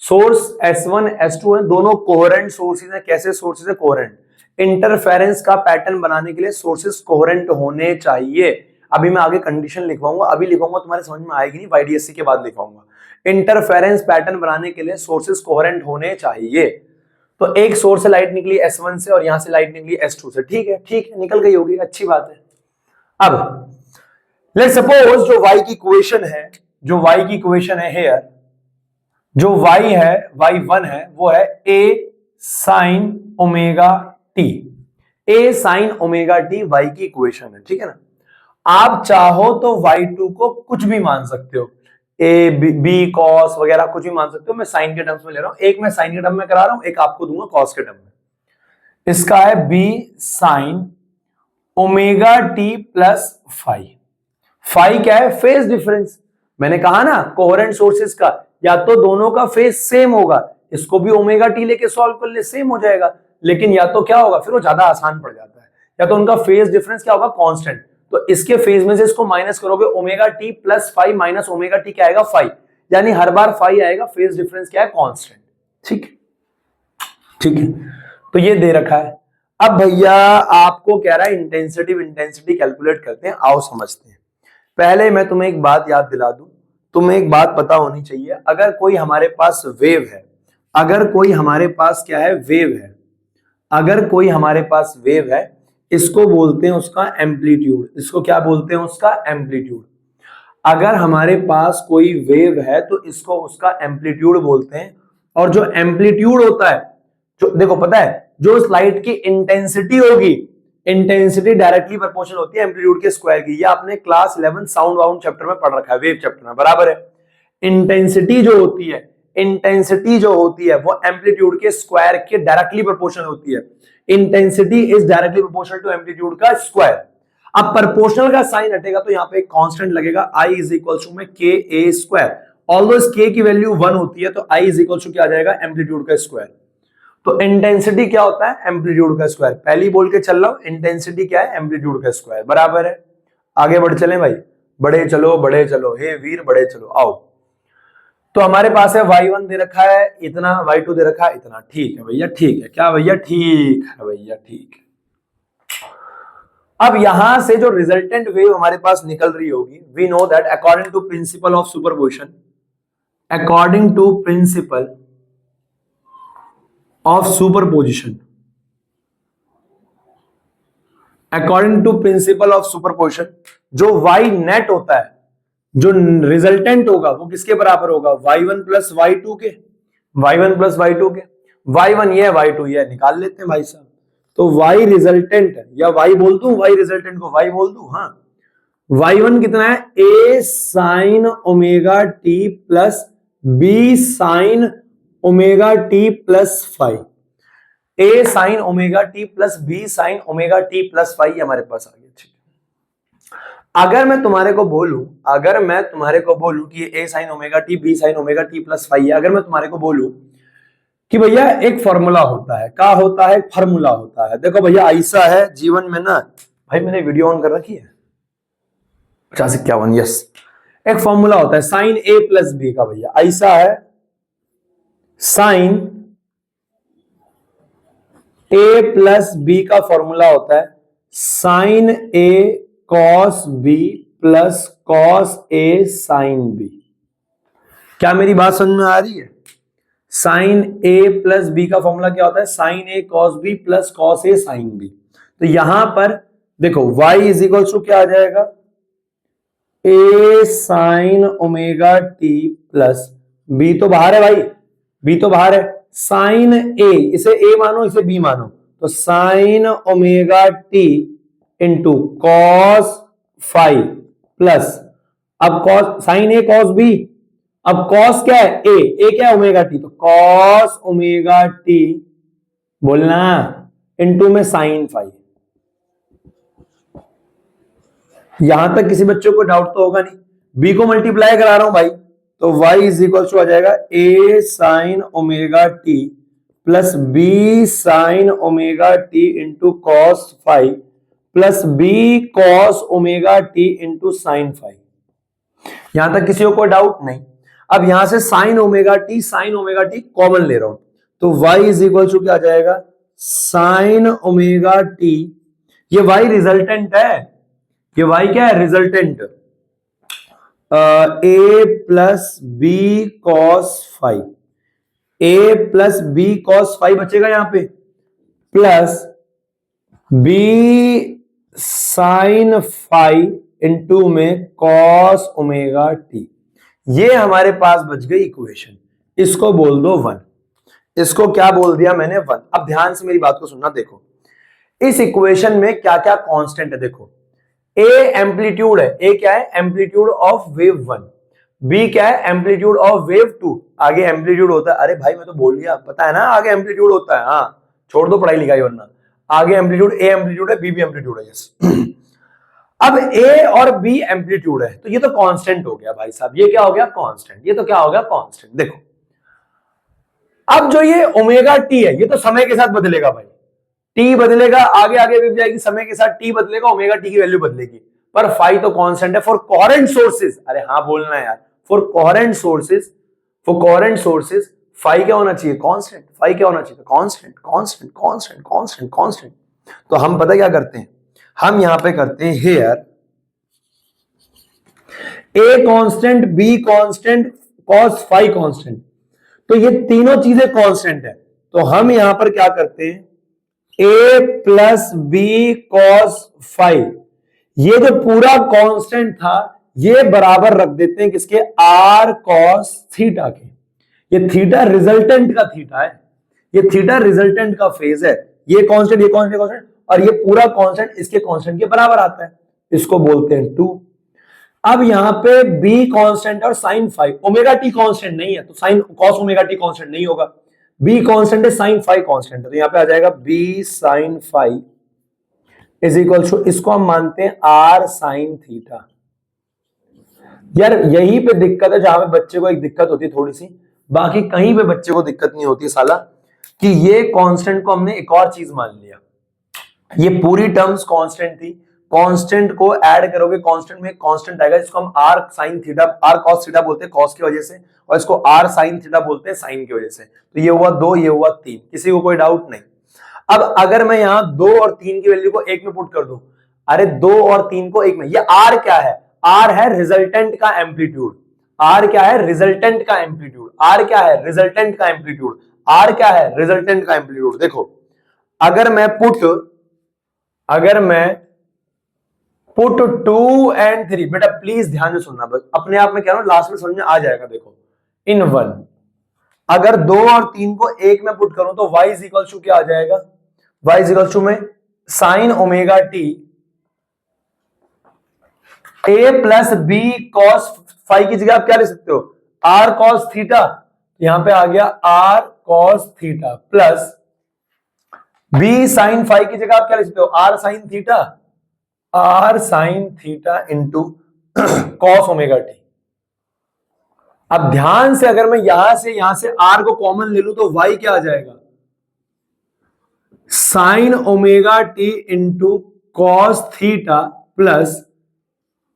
सोर्स S1 S2 है, दोनों कोहेरेंट सोर्सेज हैं। कैसे सोर्सेज है? कोहेरेंट। इंटरफेरेंस का पैटर्न बनाने के लिए सोर्सेज कोहेरेंट होने चाहिए। अभी मैं आगे कंडीशन लिखवाऊंगा, अभी लिखवाऊंगा तुम्हारे समझ में आएगी नहीं, YDSC के बाद लिखवाऊंगा। इंटरफेरेंस पैटर्न बनाने के लिए सोर्सेज कोहेरेंट होने चाहिए। तो एक सोर्स से लाइट निकली S1 से और यहां से लाइट निकली S2 से, ठीक है, ठीक है, निकल गई होगी, अच्छी बात है। अब लेट्स सपोज जो y की इक्वेशन है, जो y की इक्वेशन है हेयर, जो y है, y1 है, वो है a sin omega t। a sin omega t y की इक्वेशन है, ठीक है ना। आप चाहो तो y2 को कुछ भी मान सकते हो, a b cos वगैरह कुछ भी मान सकते हो। मैं साइन के टर्म्स में ले रहा हूं, एक मैं साइन के टर्म में करा रहा हूं, एक आपको दूंगा कॉस के टर्म में। इसका है b sin omega t plus five. Five क्या है? Phase difference. मैंने कहा ना कोहेरेंट सोर्सेज का या तो दोनों का फेज सेम होगा, इसको भी ओमेगा टी लेके सॉल्व कर ले, सेम हो जाएगा। लेकिन या तो क्या होगा, फिर वो ज्यादा आसान पड़ जाता है, या तो उनका फेज डिफरेंस क्या होगा? कांस्टेंट। तो इसके फेज में से इसको माइनस करोगे, omega T plus five minus omega T क्या आएगा? फाइव। यानी हर बार फाइव आएगा, फेज डिफरेंस क्या है? कांस्टेंट। ठीक है, ठीक है, तो ये दे रखा है। अब भैया आपको कह रहा है इंटेंसिटी कैलकुलेट करते हैं, आओ समझते हैं। पहले मैं तुम्हें एक बात याद दिला दूं, तुम्हें एक बात पता होनी चाहिए। अगर कोई हमारे पास वेव है, अगर कोई हमारे पास क्या है? वेव है। अगर कोई हमारे पास वेव है, इसको बोलते हैं उसका एम्पलीट्यूड। इसको क्या बोलते हैं? उसका एम्पलीट्यूड। अगर हमारे पास कोई वेव है तो इसको उसका एम्पलीट्यूड बोलते हैं। और जो एम्पलीट्यूड होता है, जो देखो पता है, जो उस लाइट की इंटेंसिटी होगी, इंटेंसिटी डायरेक्टली प्रोपोर्शनल होती है एम्पलीट्यूड के स्क्वायर की। ये आपने क्लास 11 साउंड वाउंड चैप्टर में पढ़ रखा है, वेव चैप्टर में, बराबर है। इंटेंसिटी जो होती है, इंटेंसिटी जो होती है वो एम्पलीट्यूड के स्क्वायर के डायरेक्टली प्रोपोर्शनल होती है। Intensity is directly proportional to amplitude का स्क्वायर। अब प्रोपोर्शनल का साइन हटेगा तो यहाँ पे एक कांस्टेंट लगेगा, I इज इक्वल टू में के ए स्क्वायर। ऑल्दो इस के की वैल्यू 1 होती है तो I इज इक्वल टू क्या आ जाएगा? एम्पलीट्यूड का स्क्वायर। तो इंटेंसिटी क्या होता है? एम्पलीट्यूड का स्क्वायर। पहली बोल के चल रहा हूं, इंटेंसिटी क्या है? एम्पलीट्यूड का स्क्वायर, बराबर है। आगे बढ़ चले भाई, बड़े चलो बड़े चलो, हे वीर बड़े चलो, आओ। तो हमारे पास है y1 दे रखा है इतना, y2 दे रखा है इतना। ठीक है भैया, ठीक है, क्या भैया? ठीक है भैया, ठीक है। अब यहां से जो रिजल्टेंट वेव हमारे पास निकल रही होगी, we know that according to principle of superposition, according to principle of superposition, according to principle of superposition, जो y नेट होता है, जो रिजल्टेंट होगा वो किसके बराबर होगा? y1 प्लस y2 के, y1 प्लस y2 के। y1 ये है, y2 ये है, निकाल लेते हैं भाई साहब। तो y रिजल्टेंट या y बोल दूं, y रिजल्टेंट को y बोल दूं, हाँ। y1 कितना है? a sine omega T plus b sine omega T plus five. a sine omega T plus b sine omega T plus five हमारे पास आ गया। ठीक, अगर मैं तुम्हारे को बोलूं, अगर मैं तुम्हारे को बोलूं कि ये a sine omega T b sine omega T plus five है, अगर मैं तुम्हारे को बोलूं कि भैया एक फॉर्मूला होता है, क्या होता है? फॉर्मूला होता है। देखो भैया ऐसा है जीवन में ना, भाई मैंने वीडियो ऑन कर रखी है 5051, यस। एक फॉर्मूला होता है साइन a प्लस बी का, भैया ऐसा है, साइन a प्लस बी का फॉर्मूला होता है sine a cos b plus cos a sine b। क्या मेरी बात समझ में आ रही है? साइन a प्लस b का फॉर्मूला क्या होता है? Sine a cos b plus cos a sine b। तो यहां पर देखो y इज इक्वल टू क्या आ जाएगा? a sine omega T plus b तो बाहर है भाई, b तो बाहर है, साइन a, इसे a मानो इसे b मानो, तो sine omega T into cos five plus, अब cos sine a cos b, अब कॉस क्या है? a क्या है? ओमेगा टी, तो कॉस ओमेगा टी बोलना इंटू में साइन फाइव। यहां तक किसी बच्चों को डाउट तो होगा नहीं। b को मल्टीप्लाई करा रहा हूं भाई, तो y इज इक्वल टू आ जाएगा a sine omega T plus b sine omega T into cos five plus B cos omega T into sine phi. यहां तक किसी को कोई डाउट नहीं। अब यहां से साइन ओमेगा टी कॉमन ले रहा हूं, तो y इज इक्वल टू क्या आ जाएगा, साइन ओमेगा टी। ये y रिजल्टेंट है, ये y क्या है, resultant, A plus B cos five, A plus B cos five बचेगा यहां पे, plus B sine five into में कॉस ओमेगा टी। ये हमारे पास बच गई इक्वेशन, इसको बोल दो 1। इसको क्या बोल दिया मैंने, 1। अब ध्यान से मेरी बात को सुनना, देखो इस इक्वेशन में क्या क्या कांस्टेंट है। देखो ए एम्पलीट्यूड है, ए क्या है, एम्पलीट्यूड ऑफ वेव 1, बी क्या है, एम्पलीट्यूड ऑफ वेव 2, आगे एम्पलीट्यूड होता है, अरे भाई मैं तो बोल दिया, पता है ना आगे एम्पलीट्यूड होता है, हाँ छोड़ दो पढ़ाई लिखाई वरना, आगे एम्पलीट्यूड, ए एम्पलीट्यूड है, बी भी एम्पलीट्यूड है, यस। अब ए और बी एम्पलीट्यूड है, तो ये तो कांस्टेंट हो गया भाई साहब, ये क्या हो गया, कांस्टेंट, ये तो क्या हो गया, कांस्टेंट। देखो अब जो ये ओमेगा टी है, ये तो समय के साथ बदलेगा भाई, टी बदलेगा, आगे आगे भी जाएगी, समय के साथ टी बदलेगा, ओमेगा टी की वैल्यू बदलेगी, पर फाई तो कांस्टेंट है। फॉर कोहेरेंट सोर्सेज, अरे हाँ बोलना है यार, फॉर कोहेरेंट सोर्सेज फाई क्या होना चाहिए, कांस्टेंट, फाई क्या होना चाहिए, constant, constant, constant, constant, constant. तो हम पता क्या करते हैं, हम यहां पे करते हैं here A constant, B constant, cos phi constant, तो ये तीनों चीजें कांस्टेंट है, तो हम यहां पर क्या करते हैं, ए प्लस बी कॉस फाइव, ये जो पूरा कांस्टेंट था ये बराबर रख देते हैं किसके, आर कॉस थीटा के। ये थीटा रिजल्टेंट का थीटा है, ये थीटा रिजल्टेंट का फेज है, ये कांस्टेंट, ये कांस्टेंट, कांस्टेंट, और ये पूरा कांस्टेंट इसके कांस्टेंट के बराबर आता है, इसको बोलते हैं 2। अब यहां पे b कांस्टेंट और sine five, omega T constant नहीं है तो sine cos omega T constant नहीं होगा, b कांस्टेंट है, साइन फाइव कांस्टेंट है, तो यहां पे आ जाएगा b sine five is equal to, इसको हम मानते हैं r साइन थीटा। यार यहीं पे दिक्कत है जहां पे बच्चे को एक दिक्कत होती है थोड़ी सी, बाकी कहीं पे बच्चे को दिक्कत नहीं होती साला, कि ये कांस्टेंट को हमने एक और चीज मान लिया, ये पूरी टर्म्स कांस्टेंट थी, कांस्टेंट को ऐड करोगे, कांस्टेंट में कांस्टेंट आएगा, इसको हम r sin theta, r cos theta बोलते हैं कॉस की वजह से, और इसको r sin थीटा बोलते हैं साइन की वजह से। तो ये हुआ 2, ये हुआ 3, किसी को कोई डाउट नहीं। अब अगर मैं यहां 2 और 3 की वैल्यू को एक में पुट कर दूं, अरे 2 और 3 को एक में, ये r क्या है, r है रिजल्टेंट का एम्पलीट्यूड, r क्या है, रिजल्टेंट का एम्पलीट्यूड, r क्या है, रिजल्टेंट का एम्पलीट्यूड, r क्या है, रिजल्टेंट का एम्पलीट्यूड। देखो अगर मैं पुट 2 and 3, बेटा प्लीज ध्यान से सुनना, बस अपने आप में कह रहा हूं, लास्ट में समझ में आ जाएगा। देखो इन 1 अगर 2 और 3 को एक में पुट करूं तो y इज इक्वल टू क्या आ जाएगा, y इज इक्वल टू में sine omega T a plus B cos five की जगह आप क्या ले सकते हो, r कॉस थीटा, यहां पे आ गया r cos theta, plus b sine five की जगह आप क्या ले सकते हो, r sine theta, r sine theta into cos omega T. अब ध्यान से अगर मैं यहां से r को कॉमन ले लूं तो y क्या आ जाएगा, sine omega T into cos theta, plus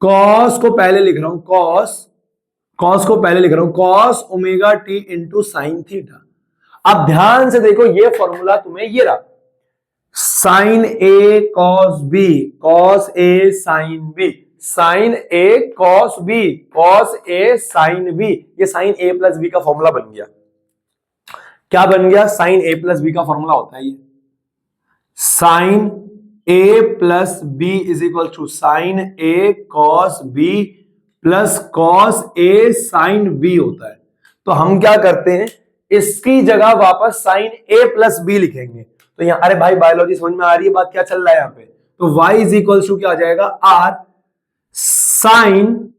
cos को पहले लिख रहा हूं, कॉस को पहले लिख रहा हूं, cos omega T into sine theta. अब ध्यान से देखो ये फॉर्मूला तुम्हें ये रहा, sine A cos B, cos A sine B, sine A cos B, cos A sine B, ये साइन ए प्लस बी का फॉर्मूला बन गया। क्या बन गया, साइन ए प्लस बी का फॉर्मूला होता है ये, sine A plus B is equal to sine A cos B plus cos A sine B होता है। तो हम क्या करते हैं, इसकी जगह वापस साइन ए प्लस बी लिखेंगे। तो यहां, अरे भाई बायोलॉजी समझ में आ रही है बात, क्या चल रहा है यहाँ पे, तो y इज इक्वल टू क्या आ जाएगा, r साइन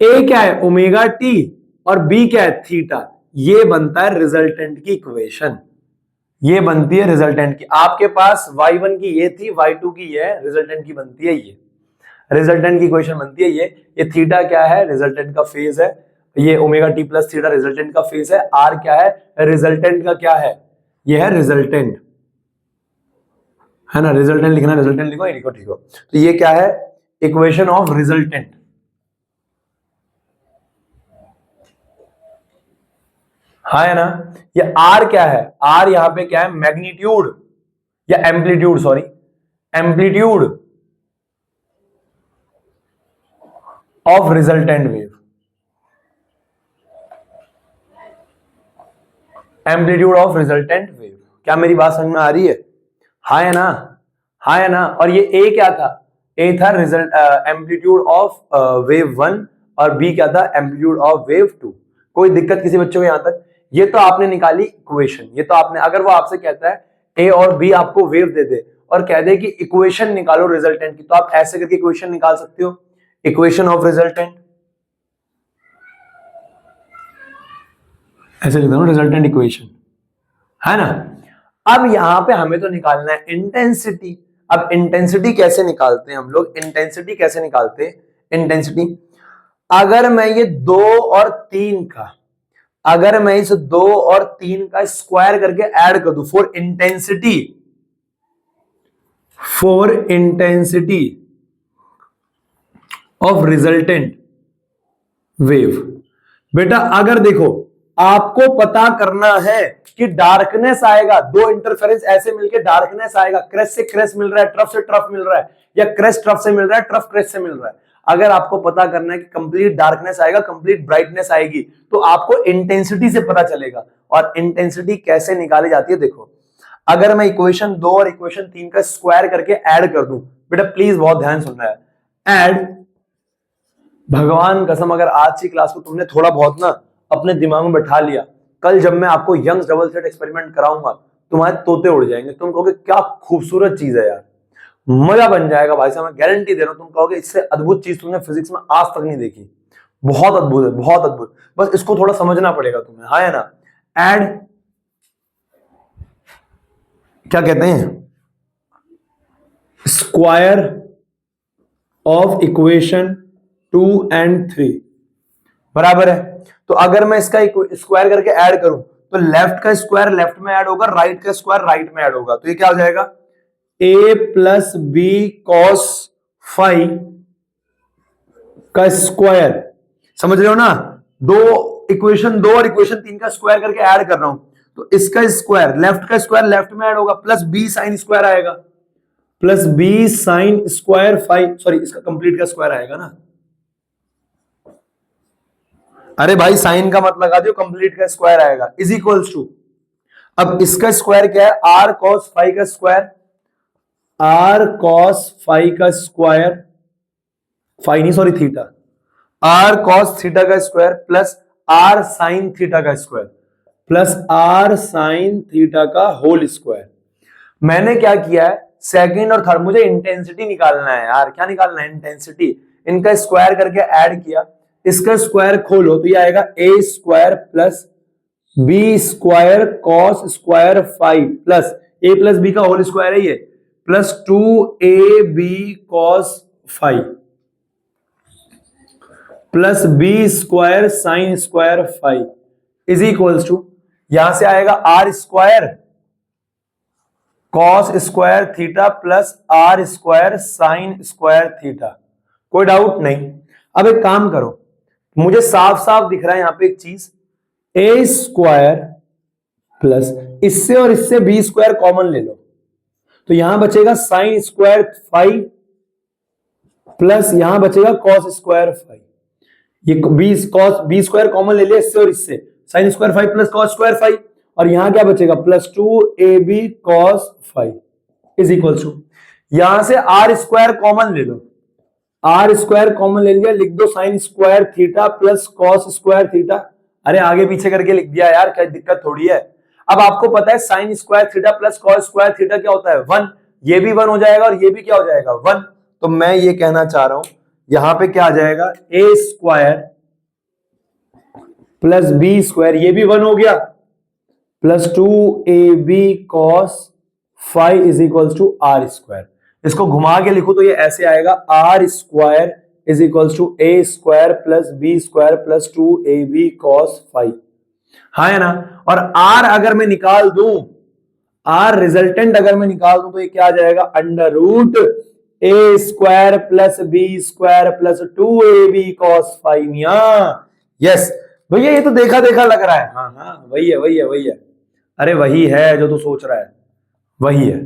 ए क्या है ओमेगा टी और b क्या है थीटा, ये बनता है रिजल्टेंट की इक्वेशन, ये बनती है रिजल्टेंट की। आपके पास y1 की ये थी, y2 की ये, रिजल्टेंट की बनती है ये, रिजल्टेंट की इक्वेशन बनती है ये थीटा क्या है, रिजल्टेंट का फेज है, ये omega T plus theta resultant का फेज है, r क्या है, रिजल्टेंट का क्या है, ये है रिजल्टेंट, है ना, रिजल्टेंट लिखना, रिजल्टेंट लिखो, लिखो, ठीक हो। तो ये क्या है, इक्वेशन ऑफ रिजल्टेंट। हाँ है ना। ये आर क्या है, आर यहां पे क्या है, मैग्नीट्यूड या amplitude, sorry, amplitude of resultant wave, amplitude of resultant wave. क्या मेरी बात समझ में आ रही है? हाँ है ना, हाँ है ना। और ये ए क्या था, ए था रिजल्ट एम्पलीट्यूड ऑफ वेव 1 और बी क्या था, एम्पलीट्यूड ऑफ वेव 2। कोई दिक्कत किसी बच्चों को यहां तक? ये तो आपने निकाली इक्वेशन, ये तो आपने, अगर वो आपसे कहता है ए और बी आपको वेव दे दे और कह दे कि इक्वेशन निकालो रिजल्टेंट की, तो आप ऐसे करके इक्वेशन निकाल सकते हो, इक्वेशन ऑफ रिजल्टेंट, ऐसे लिखता हूं, रिजल्टेंट इक्वेशन, है ना। अब यहां पे हमें तो निकालना है इंटेंसिटी। अब इंटेंसिटी कैसे निकालते हैं हम लोग, इंटेंसिटी कैसे निकालते हैं, इंटेंसिटी, अगर मैं ये 2 और 3 का, अगर मैं इस 2 और 3 का स्क्वायर करके ऐड कर दूं for intensity, for intensity of resultant wave. बेटा अगर देखो, आपको पता करना है कि डार्कनेस आएगा, दो इंटरफेरेंस ऐसे मिलके डार्कनेस आएगा, क्रेस्ट से क्रेस्ट मिल रहा है, ट्रफ से ट्रफ मिल रहा है, या क्रेस्ट ट्रफ से मिल रहा है, ट्रफ क्रेस्ट से मिल रहा है। अगर आपको पता करना है कि कंप्लीट डार्कनेस आएगा, कंप्लीट ब्राइटनेस आएगी, तो आपको इंटेंसिटी से पता चलेगा। और इंटेंसिटी कैसे निकाली जाती है, देखो, अगर मैं इक्वेशन 2 और इक्वेशन 3 का स्क्वायर करके ऐड कर दूं, बेटा प्लीज बहुत ध्यान सुनना है, ऐड, भगवान कसम अगर आज की क्लास को तुमने थोड़ा बहुत ना अपने दिमाग में बैठा लिया, कल जब मैं आपको यंग्स डबल स्लिट एक्सपेरिमेंट कराऊंगा, तुम्हारे तोते उड़ जाएंगे, तुम कहोगे क्या खूबसूरत चीज है यार, मजा बन जाएगा भाई साहब, मैं गारंटी दे रहा हूं, तुम कहोगे इससे अद्भुत चीज तुमने फिजिक्स में आज तक नहीं देखी, बहुत अद्भुत है, बहुत अद्भुत, बस इसको थोड़ा समझना पड़ेगा तुम्हें, हाँ है ना। एड, क्या कहते हैं, स्क्वायर ऑफ इक्वेशन 2 and 3 बराबर है। तो अगर मैं इसका स्क्वायर करके ऐड करूं, तो लेफ्ट का स्क्वायर लेफ्ट में ऐड होगा, राइट का स्क्वायर राइट में ऐड होगा, तो ये क्या हो जाएगा, a plus B cos five का स्क्वायर, समझ रहे हो ना, इक्वेशन 2 और इक्वेशन 3 का स्क्वायर करके ऐड कर रहा हूं, तो इसका स्क्वायर लेफ्ट का स्क्वायर लेफ्ट में ऐड होगा, प्लस बी साइन स्क्वायर आएगा, plus B sine square 5, sorry इसका कंप्लीट का स्क्वायर आएगा ना, अरे भाई साइन का मत लगा दियो, कंप्लीट का स्क्वायर आएगा, इज इक्वल्स टू, अब इसका स्क्वायर क्या है, आर कॉस फाइव का स्क्वायर, आर कॉस फाइव का स्क्वायर, फाइव नहीं sorry theta, R cos theta का square plus R sine theta का square plus R sine theta का होल स्क्वायर। मैंने क्या किया है, सेकंड और थर्ड, मुझे इंटेंसिटी निकालना है यार, क्या निकालना है, इंटेंसिटी, इनका स्क्वायर करके ऐड किया, इसका स्क्वायर खोलो तो ये आएगा A square plus B square cos square 5 plus A plus B का होल स्क्वायर है ये, plus 2ab cos 5 plus B square sine square 5 is equals to, यहां से आएगा R square cos square theta plus R square sine square theta. कोई doubt नहीं। अब एक काम करो, मुझे साफ साफ दिख रहा है यहां पे एक चीज, ए स्क्वायर प्लस इससे और इससे बी स्क्वायर कॉमन ले लो, तो यहां बचेगा साइन स्क्वायर 5 प्लस यहां बचेगा कॉस स्क्वायर 5, ये बी स्क्वायर कॉमन ले लिया इससे और इससे, sine square 5 plus cos square 5, और यहां क्या बचेगा, plus 2ab cos 5 is equal to, यहां से आर स्क्वायर कॉमन ले लो, आर स्क्वायर कॉमन ले लिया, लिख दो sign square theta plus cos square theta, अरे आगे पीछे करके लिख दिया यार, क्या दिक्कत थोड़ी है। अब आपको पता है sign square theta plus cos square theta क्या होता है, 1, ये भी 1 हो जाएगा और ये भी क्या हो जाएगा 1, तो मैं ये कहना चाह रहा हूं यहां पे क्या आ जाएगा, A square plus B square, ये भी 1 हो गया, plus 2ab cos 5 is equals to R square. इसको घुमा के लिखो तो ये ऐसे आएगा, R square is equals to A square plus B square plus 2ab cos 5, हाँ है ना। और आर अगर मैं निकाल दूं, आर रिजल्टेंट अगर मैं निकाल दूं तो ये क्या आ जाएगा, under root A square plus B square plus 2ab cos phi. Yes भैया ये तो देखा देखा लग रहा है। हाँ हाँ वही है वही है वही है, अरे वही है जो तू सोच रहा है, वही है।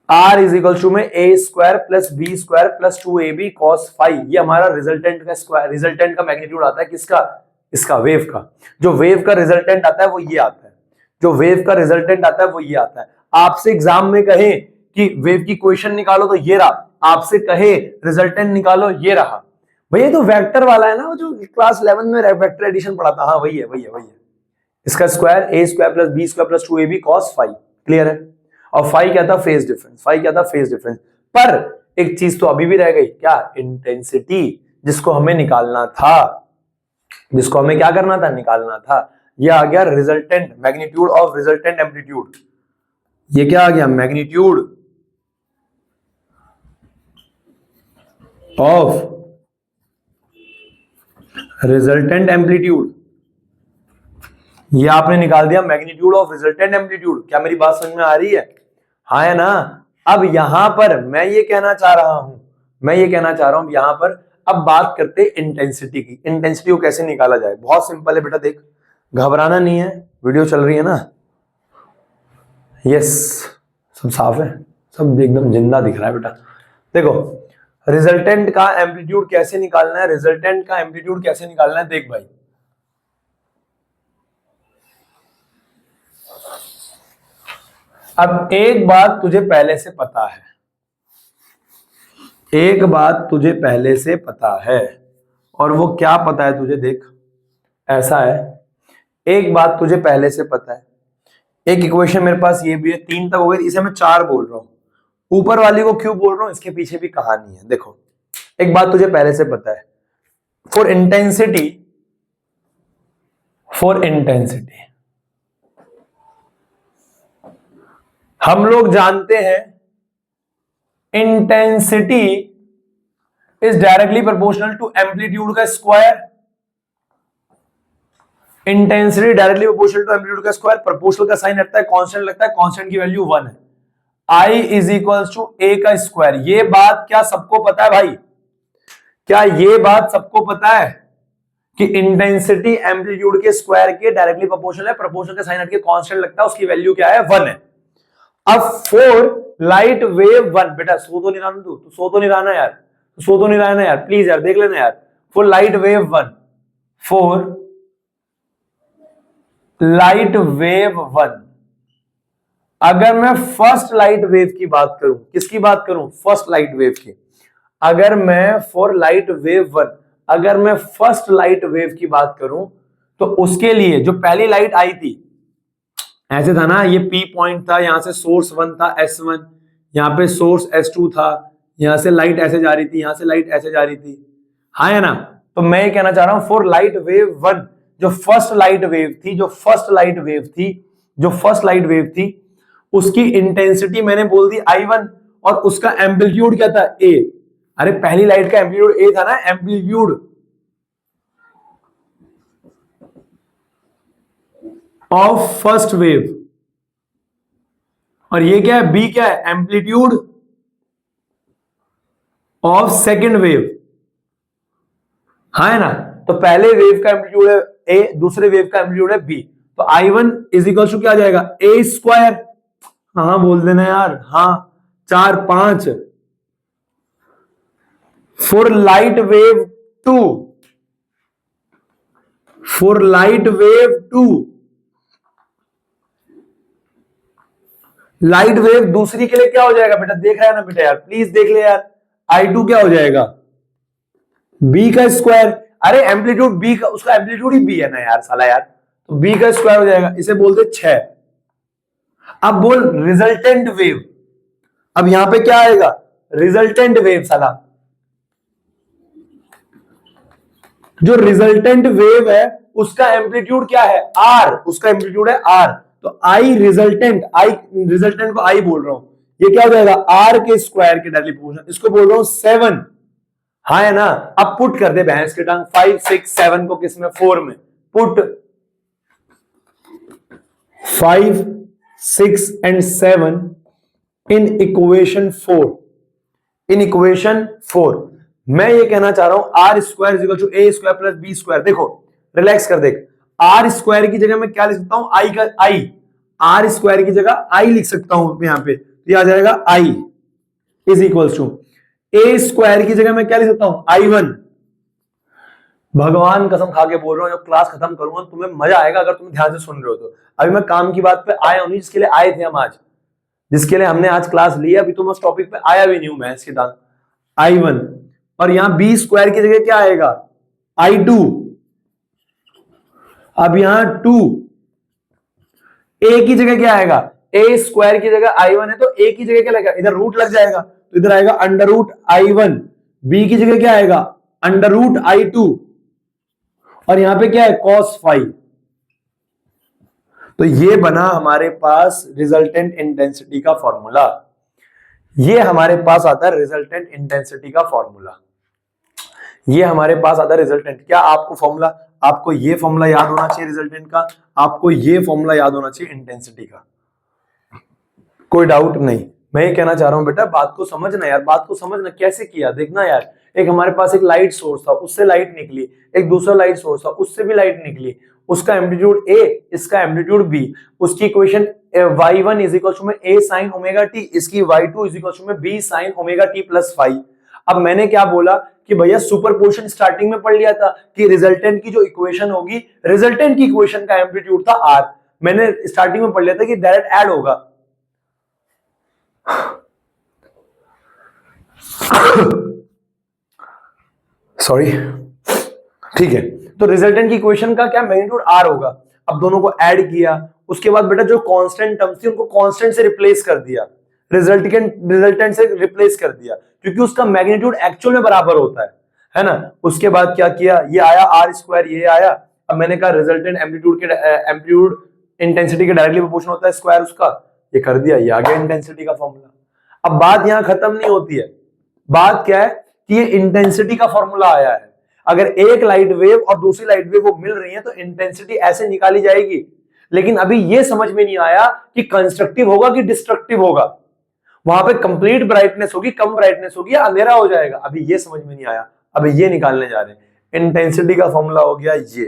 आर इज इक्वल टू में A square plus B square plus 2ab cos phi, ये हमारा रिजल्टेंट का स्क्वायर, रिजल्टेंट का मैग्नीट्यूड आता है किसका, इसका वेव का। जो वेव का रिजल्टेंट आता है वो ये आता है, जो वेव का रिजल्टेंट आता है वो ये आता है। आपसे एग्जाम में कहे कि वेव की इक्वेशन निकालो तो ये रहा, आपसे कहे रिजल्टेंट निकालो ये रहा। भैया तो वेक्टर वाला है ना, वो जो क्लास 11 में वेक्टर एडिशन पढ़ा था, हाँ वही है वही है वही है। इसका square A square plus B square plus 2ab cos phi, clear है। और फाइव क्या था, फेज डिफरेंस, फाइव क्या था, फेज डिफरेंस। पर एक चीज तो अभी भी रह गई, क्या, इंटेंसिटी, जिसको हमें निकालना था, जिसको हमें क्या करना था, निकालना था। ये आ गया resultant, magnitude of resultant amplitude. ये क्या आ गया, मैग्नीट्यूड ऑफ रिजल्टेंट एम्पलीट्यूड। ये आपने निकाल दिया मैग्नीट्यूड ऑफ रिजल्टेंट एम्पलीट्यूड। क्या मेरी बात समझ में आ रही है, हाँ है ना। अब यहां पर मैं ये कहना चाह रहा हूं, यहां पर अब बात करते इंटेंसिटी की। इंटेंसिटी को कैसे निकाला जाए, बहुत सिंपल है बेटा, देख घबराना नहीं है, वीडियो चल रही है ना। यस सब साफ है, सब एकदम जिंदा दिख रहा है बेटा। देखो रिजल्टेंट का एम्पलीट्यूड कैसे निकालना है, रिजल्टेंट का एम्पलीट्यूड कैसे निकालना है, देख भाई। अब एक बात तुझे पहले से पता है, एक बात तुझे पहले से पता है, और वो क्या पता है तुझे, देख ऐसा है, एक बात तुझे पहले से पता है। एक इक्वेशन मेरे पास ये भी है, 3 तक हो गई, इसे मैं 4 बोल रहा हूं। ऊपर वाली को क्यों बोल रहा हूं, इसके पीछे भी कहानी है। देखो एक बात तुझे पहले से पता है, फॉर इंटेंसिटी हम लोग जानते हैं intensity is directly proportional to amplitude का square. Intensity directly proportional to amplitude का स्क्वायर, प्रोपोर्शनल का साइन लगता है, कांस्टेंट लगता है, कांस्टेंट की वैल्यू 1 है। I इज इक्वल टू ए का स्क्वायर। ये बात क्या सबको पता है भाई, क्या ये बात सबको पता है कि इंटेंसिटी एम्पलीट्यूड के स्क्वायर के डायरेक्टली प्रोपोर्शनल है, प्रोपोर्शनल का साइन हटके कांस्टेंट लगता है, उसकी वैल्यू क्या है, 1 है। अब फॉर लाइट वेव 1, बेटा सो तो नहीं रहा तू, सो तो नहीं रहा ना यार, सो तो नहीं रहा ना यार, प्लीज यार देख लेना यार। For light wave 1, for light wave 1, अगर मैं फर्स्ट लाइट वेव की बात करूं, किसकी बात करूं, फर्स्ट लाइट वेव की। अगर मैं फॉर लाइट वेव 1, अगर मैं फर्स्ट लाइट वेव की बात करूं, तो उसके लिए जो पहली लाइट आई थी, ऐसे था ना, ये P पॉइंट था, यहां से सोर्स 1 था S1, यहां पे सोर्स S2 था, यहां से लाइट ऐसे जा रही थी, यहां से लाइट ऐसे जा रही थी, हाँ है ना। तो मैं ये कहना चाह रहा हूं फॉर लाइट वेव 1, जो फर्स्ट लाइट वेव थी, जो फर्स्ट लाइट वेव थी, उसकी इंटेंसिटी मैंने बोल दी I1, और उसका एम्पलीट्यूड क्या था, A। अरे पहली लाइट का एम्पलीट्यूड A था ना, एम्पलीट्यूड ऑफ फर्स्ट वेव, और ये क्या है, B क्या है, एम्पलीट्यूड ऑफ सेकेंड वेव, हाँ है ना। तो पहले वेव का एम्पलीट्यूड है A, दूसरे वेव का एम्पलीट्यूड है B, तो I1 इज इक्वल टू क्या आ जाएगा, A स्क्वायर, हाँ बोल देना यार, हाँ 4 5, for light wave 2, for light wave 2, light wave दूसरी के लिए क्या हो जाएगा बेटा, देख रहा है ना बेटा यार, प्लीज देख ले यार, I2 क्या हो जाएगा, B का स्क्वायर। अरे एम्पलीट्यूड B का, उसका एम्पलीट्यूड ही B है ना यार साला यार, तो B का स्क्वायर हो जाएगा, इसे बोलते 6। अब बोल रिजल्टेंट वेव, अब यहां पे क्या आएगा, रिजल्टेंट वेव साला, जो रिजल्टेंट वेव है उसका एम्पलीट्यूड क्या है, R, उसका एम्पलीट्यूड है R, तो I रिजल्टेंट को I बोल रहा हूं, ये क्या हो जाएगा, R के स्क्वायर के डायरेक्टली प्रोपोर्शनल, इसको बोल रहा हूं 7, हाँ है ना। अब पुट कर दे भैंस के टांग, 5 6 7 को किसमें, 4 में, put 5 6 and 7 in equation 4। In equation 4 मैं ये कहना चाह रहा हूं R square is equal to A square plus B square. देखो रिलैक्स कर देख, आर स्क्वायर की जगह मैं क्या लिख सकता हूं, आई का आई, आर स्क्वायर की जगह आई लिख सकता हूं यहां पे, तो ये आ जाएगा I is equal to A square की जगह मैं क्या लिख सकता हूं, I1। भगवान कसम खा के बोल रहा हूं, जब क्लास खत्म करूंगा तुम्हें मजा आएगा अगर तुम ध्यान से सुन रहे हो तो। अभी मैं काम की बात पे आया हूं नहीं, जिसके लिए आए थे हम आज, जिसके लिए हमने आज क्लास ली, अभी तो मैं उस टॉपिक पे आया भी नहीं हूं मैं, इसके दान I1। और यहां बी स्क्वायर की जगह क्या आएगा, I2। अब यहां 2, ए की जगह क्या आएगा, ए स्क्वायर की जगह I1 है तो ए की जगह क्या लगेगा, इधर रूट लग जाएगा तो इधर आएगा अंडर रूट I1। बी की जगह क्या आएगा, अंडर रूट I2। और यहां पे क्या है, cos फाइव। तो ये बना हमारे पास रिजल्टेंट इंटेंसिटी का फॉर्मूला। ये हमारे पास आता है रिजल्टेंट इंटेंसिटी का फॉर्मूला। ये हमारे पास आता है रिजल्टेंट। क्या आपको फॉर्मूला, आपको ये फॉर्मूला याद होना चाहिए रिजल्टेंट का, आपको ये फॉर्मूला याद होना चाहिए इंटेंसिटी का, कोई डाउट नहीं। मैं ये कहना चाह रहा हूं बेटा बात को समझना यार, बात को समझना कैसे किया, देखना यार। एक हमारे पास एक लाइट सोर्स था, उससे लाइट निकली, एक दूसरा लाइट सोर्स था, उससे भी लाइट निकली, उसका एम्पलीट्यूड ए, इसका एम्पलीट्यूड बी, उसकी equation y1 is equal to में a sin ओमेगा t, इसकी y2 इज इक्वल टू में b sin omega t plus 5। अब मैंने क्या बोला कि भैया सुपरपोजिशन स्टार्टिंग में पढ़ लिया था कि रिजल्टेंट की जो इक्वेशन होगी, रिजल्टेंट की इक्वेशन का एम्पलीट्यूड था r, मैंने स्टार्टिंग में पढ़ लिया था कि डायरेक्ट ऐड होगा। सॉरी, ठीक है। तो रिजल्टेंट की इक्वेशन का क्या मैग्नीट्यूड r होगा। अब दोनों को ऐड किया, उसके बाद बेटा जो कांस्टेंट टर्म्स थी उनको कांस्टेंट से रिप्लेस कर दिया, रिजल्टेंट से रिप्लेस कर दिया, क्योंकि उसका मैग्नीट्यूड एक्चुअल में बराबर होता है ना। उसके बाद क्या किया, ये आया आर स्क्वायर, ये आया। अब मैंने कहा रिजल्टेंट एम्पलीट्यूड इंटेंसिटी के डायरेक्टली प्रोपोर्शनल होता है स्क्वायर उसका, ये कर दिया, ये आ गया इंटेंसिटी का फॉर्मूला। अब बात यहां खत्म नहीं होती है, बात क्या है कि ये इंटेंसिटी का फॉर्मूला आया है। अगर एक लाइट वेव और दूसरी लाइट वेव वो मिल रही है तो इंटेंसिटी ऐसे निकाली जाएगी। लेकिन अभी ये समझ में नहीं आया कि कंस्ट्रक्टिव होगा कि डिस्ट्रक्टिव होगा, वहां पे कंप्लीट ब्राइटनेस होगी, कम ब्राइटनेस होगी, या अंधेरा हो जाएगा, अभी ये समझ में नहीं आया। अभी ये निकालने जा रहे हैं। इंटेंसिटी का फॉर्मूला हो गया ये,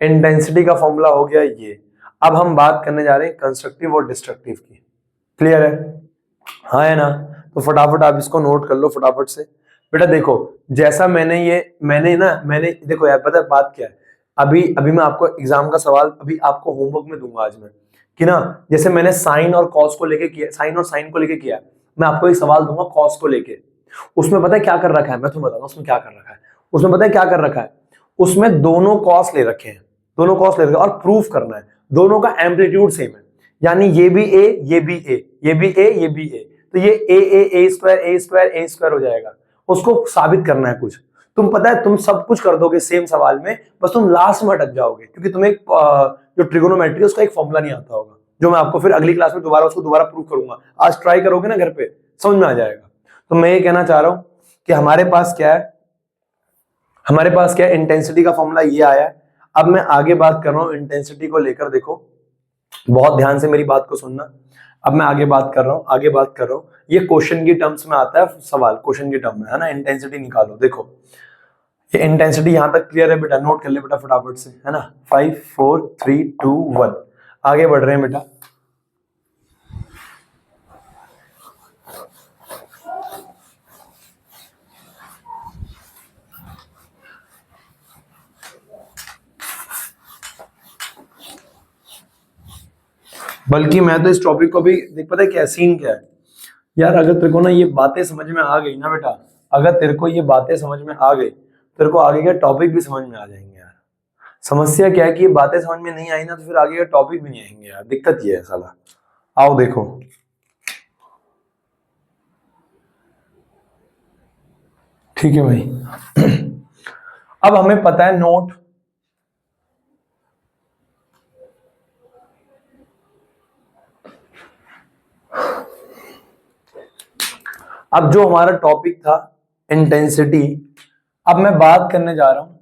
इंटेंसिटी का फॉर्मूला हो गया ये। अब हम बात करने जा रहे हैं कंस्ट्रक्टिव और डिस्ट्रक्टिव की। क्लियर है, हाँ है ना। तो फटाफट आप इसको नोट कर लो फटाफट से। बेटा देखो जैसा मैंने देखो यार, पता है बात क्या है, अभी मैं आपको एग्जाम का सवाल अभी आपको होमवर्क में दूंगा आज मैं, कि ना जैसे मैंने साइन और कॉस को लेके किया, साइन और साइन को लेके किया, मैं आपको एक सवाल दूंगा कॉस को लेके। उसमें पता है क्या कर रखा है, मैं तुम्हें बताता हूँ उसमें क्या कर रखा है। उसमें पता है क्या कर रखा है, उसमें दोनों कॉस ले रखे हैं, दोनों कॉस ले रखे हैं और प्रूफ करना है दोनों का एम्पलीट्यूड सेम है, यानी ये भी ए, ये भी ए, ये भी ए, ये भी ए, तो ये ए स्क्वायर हो जाएगा। उसको साबित करना है कुछ, तुम पता है तुम सब कुछ कर दोगे सेम सवाल में, बस तुम लास्ट में अटक जाओगे, क्योंकि तुम्हें जो ट्रिगोनोमेट्री है उसका एक फॉर्मूला नहीं आता होगा, जो मैं आपको फिर अगली क्लास में दोबारा प्रूव करूंगा। आज ट्राई करोगे ना घर पे, समझ में आ जाएगा। तो मैं ये कहना चाह रहा हूं कि हमारे पास क्या है, हमारे पास क्या है, इंटेंसिटी का फॉर्मूला ये आया है। अब मैं आगे बात कर रहा हूं इंटेंसिटी को लेकर, देखो बहुत ध्यान से मेरी बात को सुनना। अब मैं आगे बात कर रहा हूं, ये क्वेश्चन की टर्म्स में आता है सवाल, क्वेश्चन की टर्म में है ना, इंटेंसिटी निकालो। देखो ये इंटेंसिटी यहां तक क्लियर है बेटा, नोट कर ले बेटा फटाफट से, है ना। 5 4 3 2 1 आगे बढ़ रहे हैं बेटा। बल्कि मैं तो इस टॉपिक को भी देख, पता है क्या सीन क्या है यार, अगर तेरे को ना ये बातें समझ में आ गई ना बेटा, अगर तेरे को ये बातें समझ में आ गई, तेरे को आगे के टॉपिक भी समझ में आ जाएंगे यार। समस्या क्या है कि ये बातें समझ में नहीं आई ना, तो फिर आगे के टॉपिक भी नहीं आएंगे यार, दिक्कत ये है साला। आओ देखो, ठीक है भाई। अब हमें पता है नोट, अब जो हमारा टॉपिक था इंटेंसिटी, अब मैं बात करने जा रहा हूं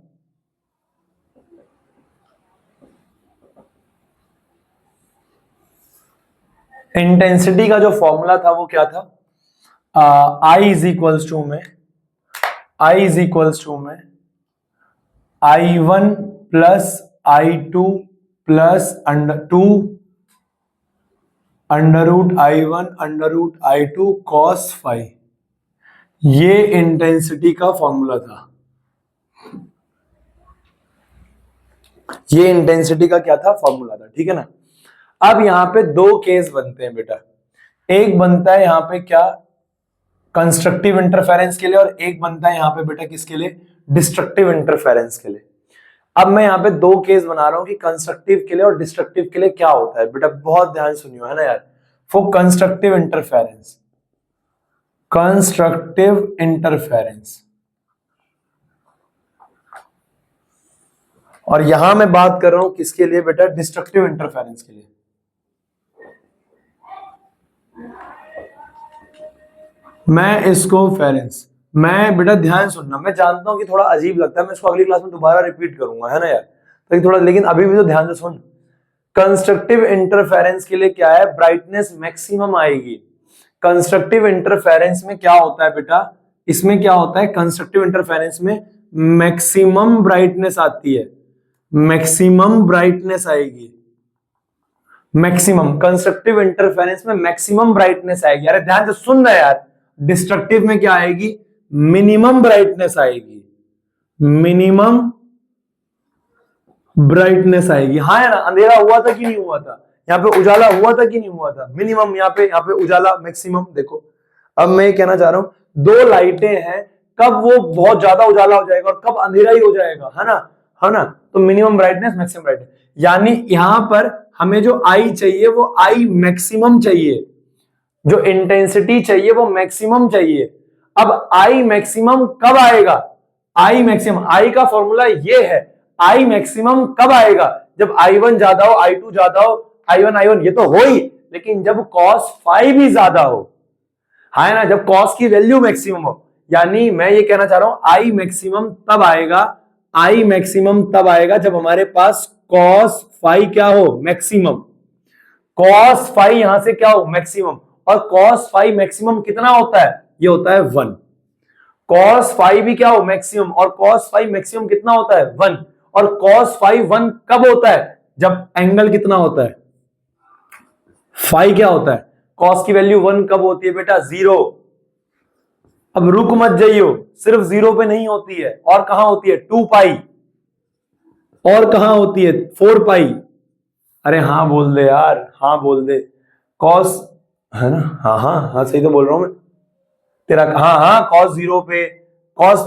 इंटेंसिटी का जो फॉर्मूला था वो क्या था, आई इज इक्वल्स टू में I1 plus I2 plus √2 √I1 √I2 cos phi, ये इंटेंसिटी का फॉर्मूला था। ये इंटेंसिटी का क्या था, फॉर्मूला था, ठीक है ना। अब यहां पे दो केस बनते हैं बेटा, एक बनता है यहां पे क्या, कंस्ट्रक्टिव इंटरफेरेंस के लिए, और एक बनता है यहां पे बेटा किसके लिए, डिस्ट्रक्टिव इंटरफेरेंस के लिए। अब मैं यहां पे दो केस बना रहा हूं कि कंस्ट्रक्टिव के लिए और डिस्ट्रक्टिव के लिए क्या होता है बेटा, बहुत ध्यान सुनियो, है ना यार। फॉर कंस्ट्रक्टिव इंटरफेरेंस, और यहां मैं बात कर रहा हूं किसके लिए बेटा, डिस्ट्रक्टिव इंटरफेरेंस के लिए। मैं इसको फेरेंस, मैं बेटा ध्यान सुनना, मैं जानता हूं कि थोड़ा अजीब लगता है, मैं इसको अगली क्लास में दोबारा रिपीट करूंगा, है ना यार, तो थोड़ा, लेकिन अभी भी तो ध्यान से सुन। कंस्ट्रक्टिव इंटरफेरेंस के लिए क्या है, ब्राइटनेस मैक्सिमम आएगी। कंस्ट्रक्टिव इंटरफेरेंस में क्या होता है बेटा, इसमें क्या होता है, कंस्ट्रक्टिव इंटरफेरेंस में मैक्सिमम ब्राइटनेस आती है, मैक्सिमम ब्राइटनेस आएगी, मैक्सिमम कंस्ट्रक्टिव इंटरफेरेंस में मैक्सिमम ब्राइटनेस आएगी। अरे ध्यान से सुन रहे यार, डिस्ट्रक्टिव में क्या आएगी, मिनिमम ब्राइटनेस आएगी, मिनिमम ब्राइटनेस आएगी। हाँ है ना, अंधेरा हुआ था कि नहीं हुआ था, यहाँ पे उजाला हुआ था कि नहीं हुआ था, मिनिमम, यहाँ पे उजाला, मैक्सिमम। देखो अब मैं ये कहना चाह रहा हूं, दो लाइटें हैं, कब वो बहुत ज्यादा उजाला हो जाएगा और कब अंधेरा ही हो जाएगा, है ना, है ना। तो मिनिमम ब्राइटनेस, मैक्सिमम ब्राइटनेस, यानी यहां पर हमें जो आई चाहिए वो आई मैक्सिमम चाहिए, जो इंटेंसिटी चाहिए वो मैक्सिमम चाहिए। अब आई मैक्सिमम कब आएगा, आई मैक्सिमम, आई का फॉर्मूला ये है, आई मैक्सिमम कब आएगा, जब I1 ज्यादा हो, I2 ज्यादा हो, I1 ये तो हो ही, लेकिन जब cos फाई भी ज्यादा हो, है ना, जब cos की वैल्यू मैक्सिमम हो। यानी मैं ये कहना चाह रहा हूं, आई मैक्सिमम तब आएगा, आई मैक्सिमम तब आएगा जब हमारे पास cos फाई क्या हो, मैक्सिमम, cos फाई यहां से क्या हो, मैक्सिमम, और cos फाई मैक्सिमम कितना होता है, ये होता है 1। cos फाई भी क्या हो, मैक्सिमम, और cos फाई मैक्सिमम कितना होता है, 1। और cos फाई 1 कब होता है, जब एंगल कितना होता है, फाई क्या होता है, cos की वैल्यू 1 कब होती है बेटा, 0। अब रुक मत जाइयो, सिर्फ 0 पे नहीं होती है, और कहां होती है, 2 पाई, और कहां होती है, 4 पाई। अरे हाँ बोल दे यार, हाँ बोल दे, cos, है ना, हाँ हाँ हाँ सही तो बोल रहा हूं मैं तेरा, हाँ हाँ cos 0 पे, cos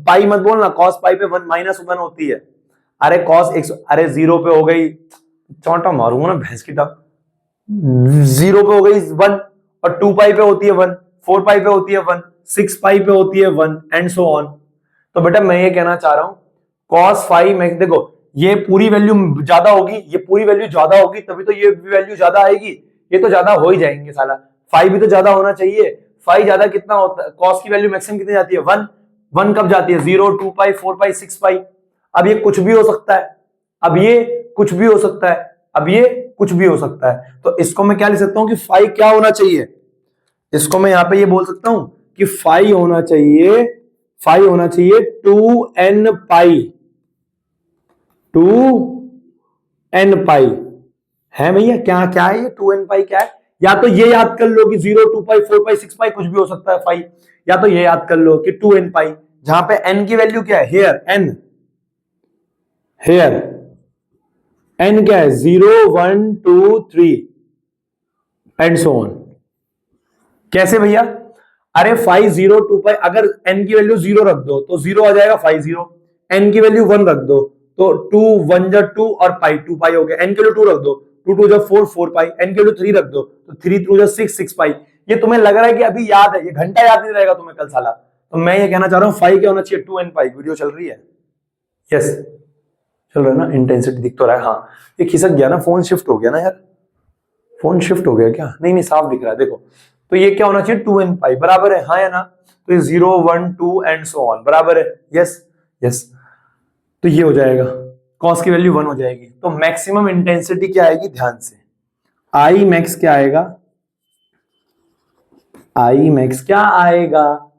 पाई मत बोलना, cos पाई पे 1 होती है। अरे cos 100, अरे 0 पे हो गई, चौंटा मारूंगा ना भैंस की टाप, 0 पे हो गई 1, और 2 पाई पे होती है 1, 4 पाई पे होती है 1, 6 पाई पे होती है 1, एंड सो ऑन। तो बेटा मैं ये कहना चाह रहा हूं, cos फाई में देखो, ये पूरी वैल्यू ज्यादा होगी, ये पूरी वैल्यू ज्यादा होगी, तभी तो ये वैल्यू ज्यादा आएगी, ये तो ज्यादा हो ही जाएंगे साला, फाई भी तो ज्यादा होना चाहिए। फाई ज्यादा कितना होता है, cos की वैल्यू मैक्सिमम कितनी जाती है, 1, 1 कब जाती है, 0, 2 पाई, 4 पाई, 6 पाई। अब ये कुछ भी हो सकता है, अब ये कुछ भी हो सकता है, अब ये कुछ भी हो सकता है, तो इसको मैं क्या लिख सकता हूं कि फाई क्या होना चाहिए, इसको मैं यहां पे ये बोल सकता हूं कि फाई होना चाहिए, फाई होना चाहिए 2n पाई, 2n पाई, है भैया, क्या क्या है ये 2n पाई क्या है, या तो ये याद कर लो कि 0, 2 पाई, 4 पाई, 6 पाई कुछ भी हो सकता है फाई, या तो ये याद कर लो कि 2n पाई, जहां पे n की वैल्यू क्या है, हेयर n, हेयर n क्या है, 0, 1, 2, 3 एंड सो ऑन। कैसे भैया, अरे फाई 0, 2 पाई, अगर n की वैल्यू 0 रख दो तो 0 आ जाएगा फाई 0, n की वैल्यू 1 रख दो तो 2, 1 जा 2 और पाई 2 पाई हो गया, n की वैल्यू 2 रख दो, 2 2 जा 4 4 पाई, n की वैल्यू 3 रख दो तो 3 2 जा 6 6 पाई। ये तुम्हें लग रहा है कि अभी याद है, ये घंटा याद नहीं रहेगा तुम्हें कल साला, तो मैं ये कहना चाह रहा हूं फाई क्या होना चाहिए, 2n पाई। वीडियो चल रही है, यस चल रहा है ना, इंटेंसिटी दिख तो रहा है, हाँ ये खिसक गया ना, फोन शिफ्ट हो गया ना यार, फोन शिफ्ट हो गया क्या, नहीं नहीं साफ दिख रहा है देखो। तो ये क्या होना चाहिए, 2n पाई, बराबर है, हाँ या ना, तो ये 0, 1, 2 एंड सो ऑन, बराबर है, यस यस। तो ये हो जाएगा, कॉस की वैल्यू 1 हो जाएगी, तो मैक्सिमम इंटेंसिटी क्या आएगी, ध्यान से, आई मैक्स क्या आएगा, आई मैक्स क्या आएगा,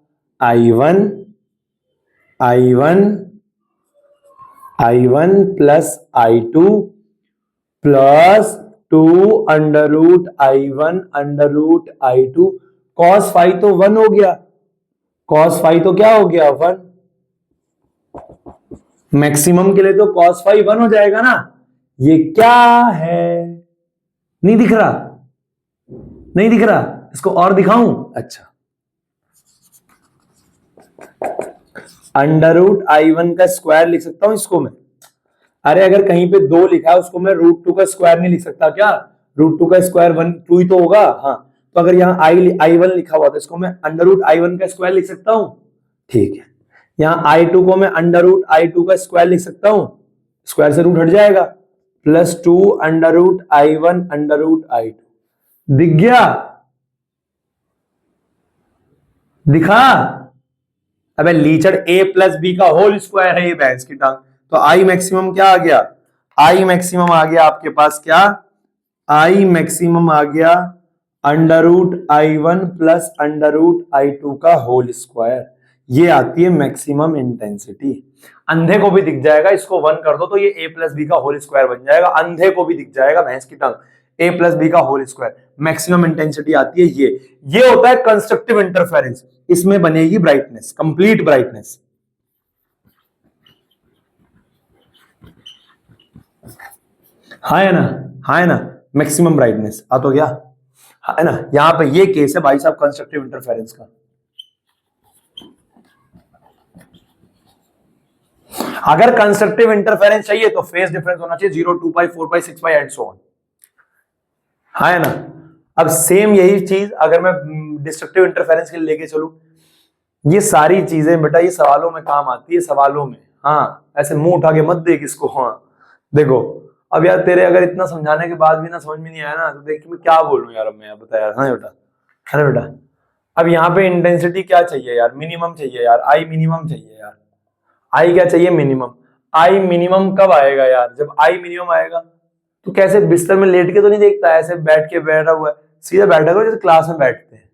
I1 plus I2 plus 2 under root I1 under root I2। Cos phi तो 1 हो गया, कॉस फाई तो क्या हो गया 1। मैक्सिमम के लिए तो कॉस फाई 1 हो जाएगा ना। ये क्या है, नहीं दिख रहा, नहीं दिख रहा, इसको और दिखाऊं, अच्छा। अंडर रूट I1 का स्क्वायर लिख सकता हूं इसको मैं। अरे अगर कहीं पे 2 लिखा है उसको मैं √2 का स्क्वायर नहीं लिख सकता क्या, √2 का स्क्वायर 1 2 ही तो होगा। हाँ, तो अगर यहाँ I1 लिखा हुआ था इसको मैं अंडर रूट I1 का स्क्वायर लिख सकता हूं, ठीक है। यहाँ I2 को मैं अंडर रूट I2 का स्क्वायर लिख सकता हूं, स्क्वायर से रूट हट जाएगा, plus 2 under root I1 under root I2। दिख गया, दिखा। अबे लीचड़ a प्लस बी का होल स्क्वायर है ये भैंस की टांग। तो आई मैक्सिमम क्या आ गया, आई मैक्सिमम आ गया आपके पास क्या, आई मैक्सिमम आ गया under root I1 plus under root I2 का होल स्क्वायर। ये आती है मैक्सिमम इंटेंसिटी। अंधे को भी दिख जाएगा, इसको 1 कर दो तो ये a प्लस बी का होल स्क्वायर बन जाएगा, अंधे को भी दिख जाएगा भैंस की टांग, a प्लस बी का होल स्क्वायर। मैक्सिमम इंटेंसिटी आती है ये होता है कंस्ट्रक्टिव इंटरफेरेंस। इसमें बनेगी ब्राइटनेस, कंप्लीट ब्राइटनेस। हाँ है ना, हाँ है ना, मैक्सिमम ब्राइटनेस आ तो गया, है ना। यहां पे ये केस है भाई साहब कंस्ट्रक्टिव इंटरफेरेंस का। अगर कंस्ट्रक्टिव इंटरफेरेंस चाहिए तो फेज डिफरेंस होना चाहिए 0, 2 पाई, 4 पाई, 6 पाई एंड सो ऑन, है ना। अब सेम यही चीज अगर मैं डिस्ट्रक्टिव इंटरफेरेंस के लिए लेके चलूं, ये सारी चीजें बेटा ये सवालों में काम आती है, सवालों में। हाँ, ऐसे मुंह उठा के मत देख इसको। हाँ देखो, अब यार तेरे अगर इतना समझाने के बाद भी ना समझ में नहीं आया ना, तो देख मैं क्या बोलूं यार, अब मैं बता यार। हाँ बेटा, है ना बेटा। अब यहाँ पे इंटेंसिटी क्या चाहिए यार, मिनिमम चाहिए यार, आई मिनिमम चाहिए यार। आई क्या चाहिए, मिनिमम। आई मिनिमम कब आएगा यार, जब आई मिनिमम आएगा तो कैसे बिस्तर में लेट के तो नहीं देखता, ऐसे बैठ के बैठा हुआ है, सीधा बैठा करो जैसे क्लास में बैठते हैं,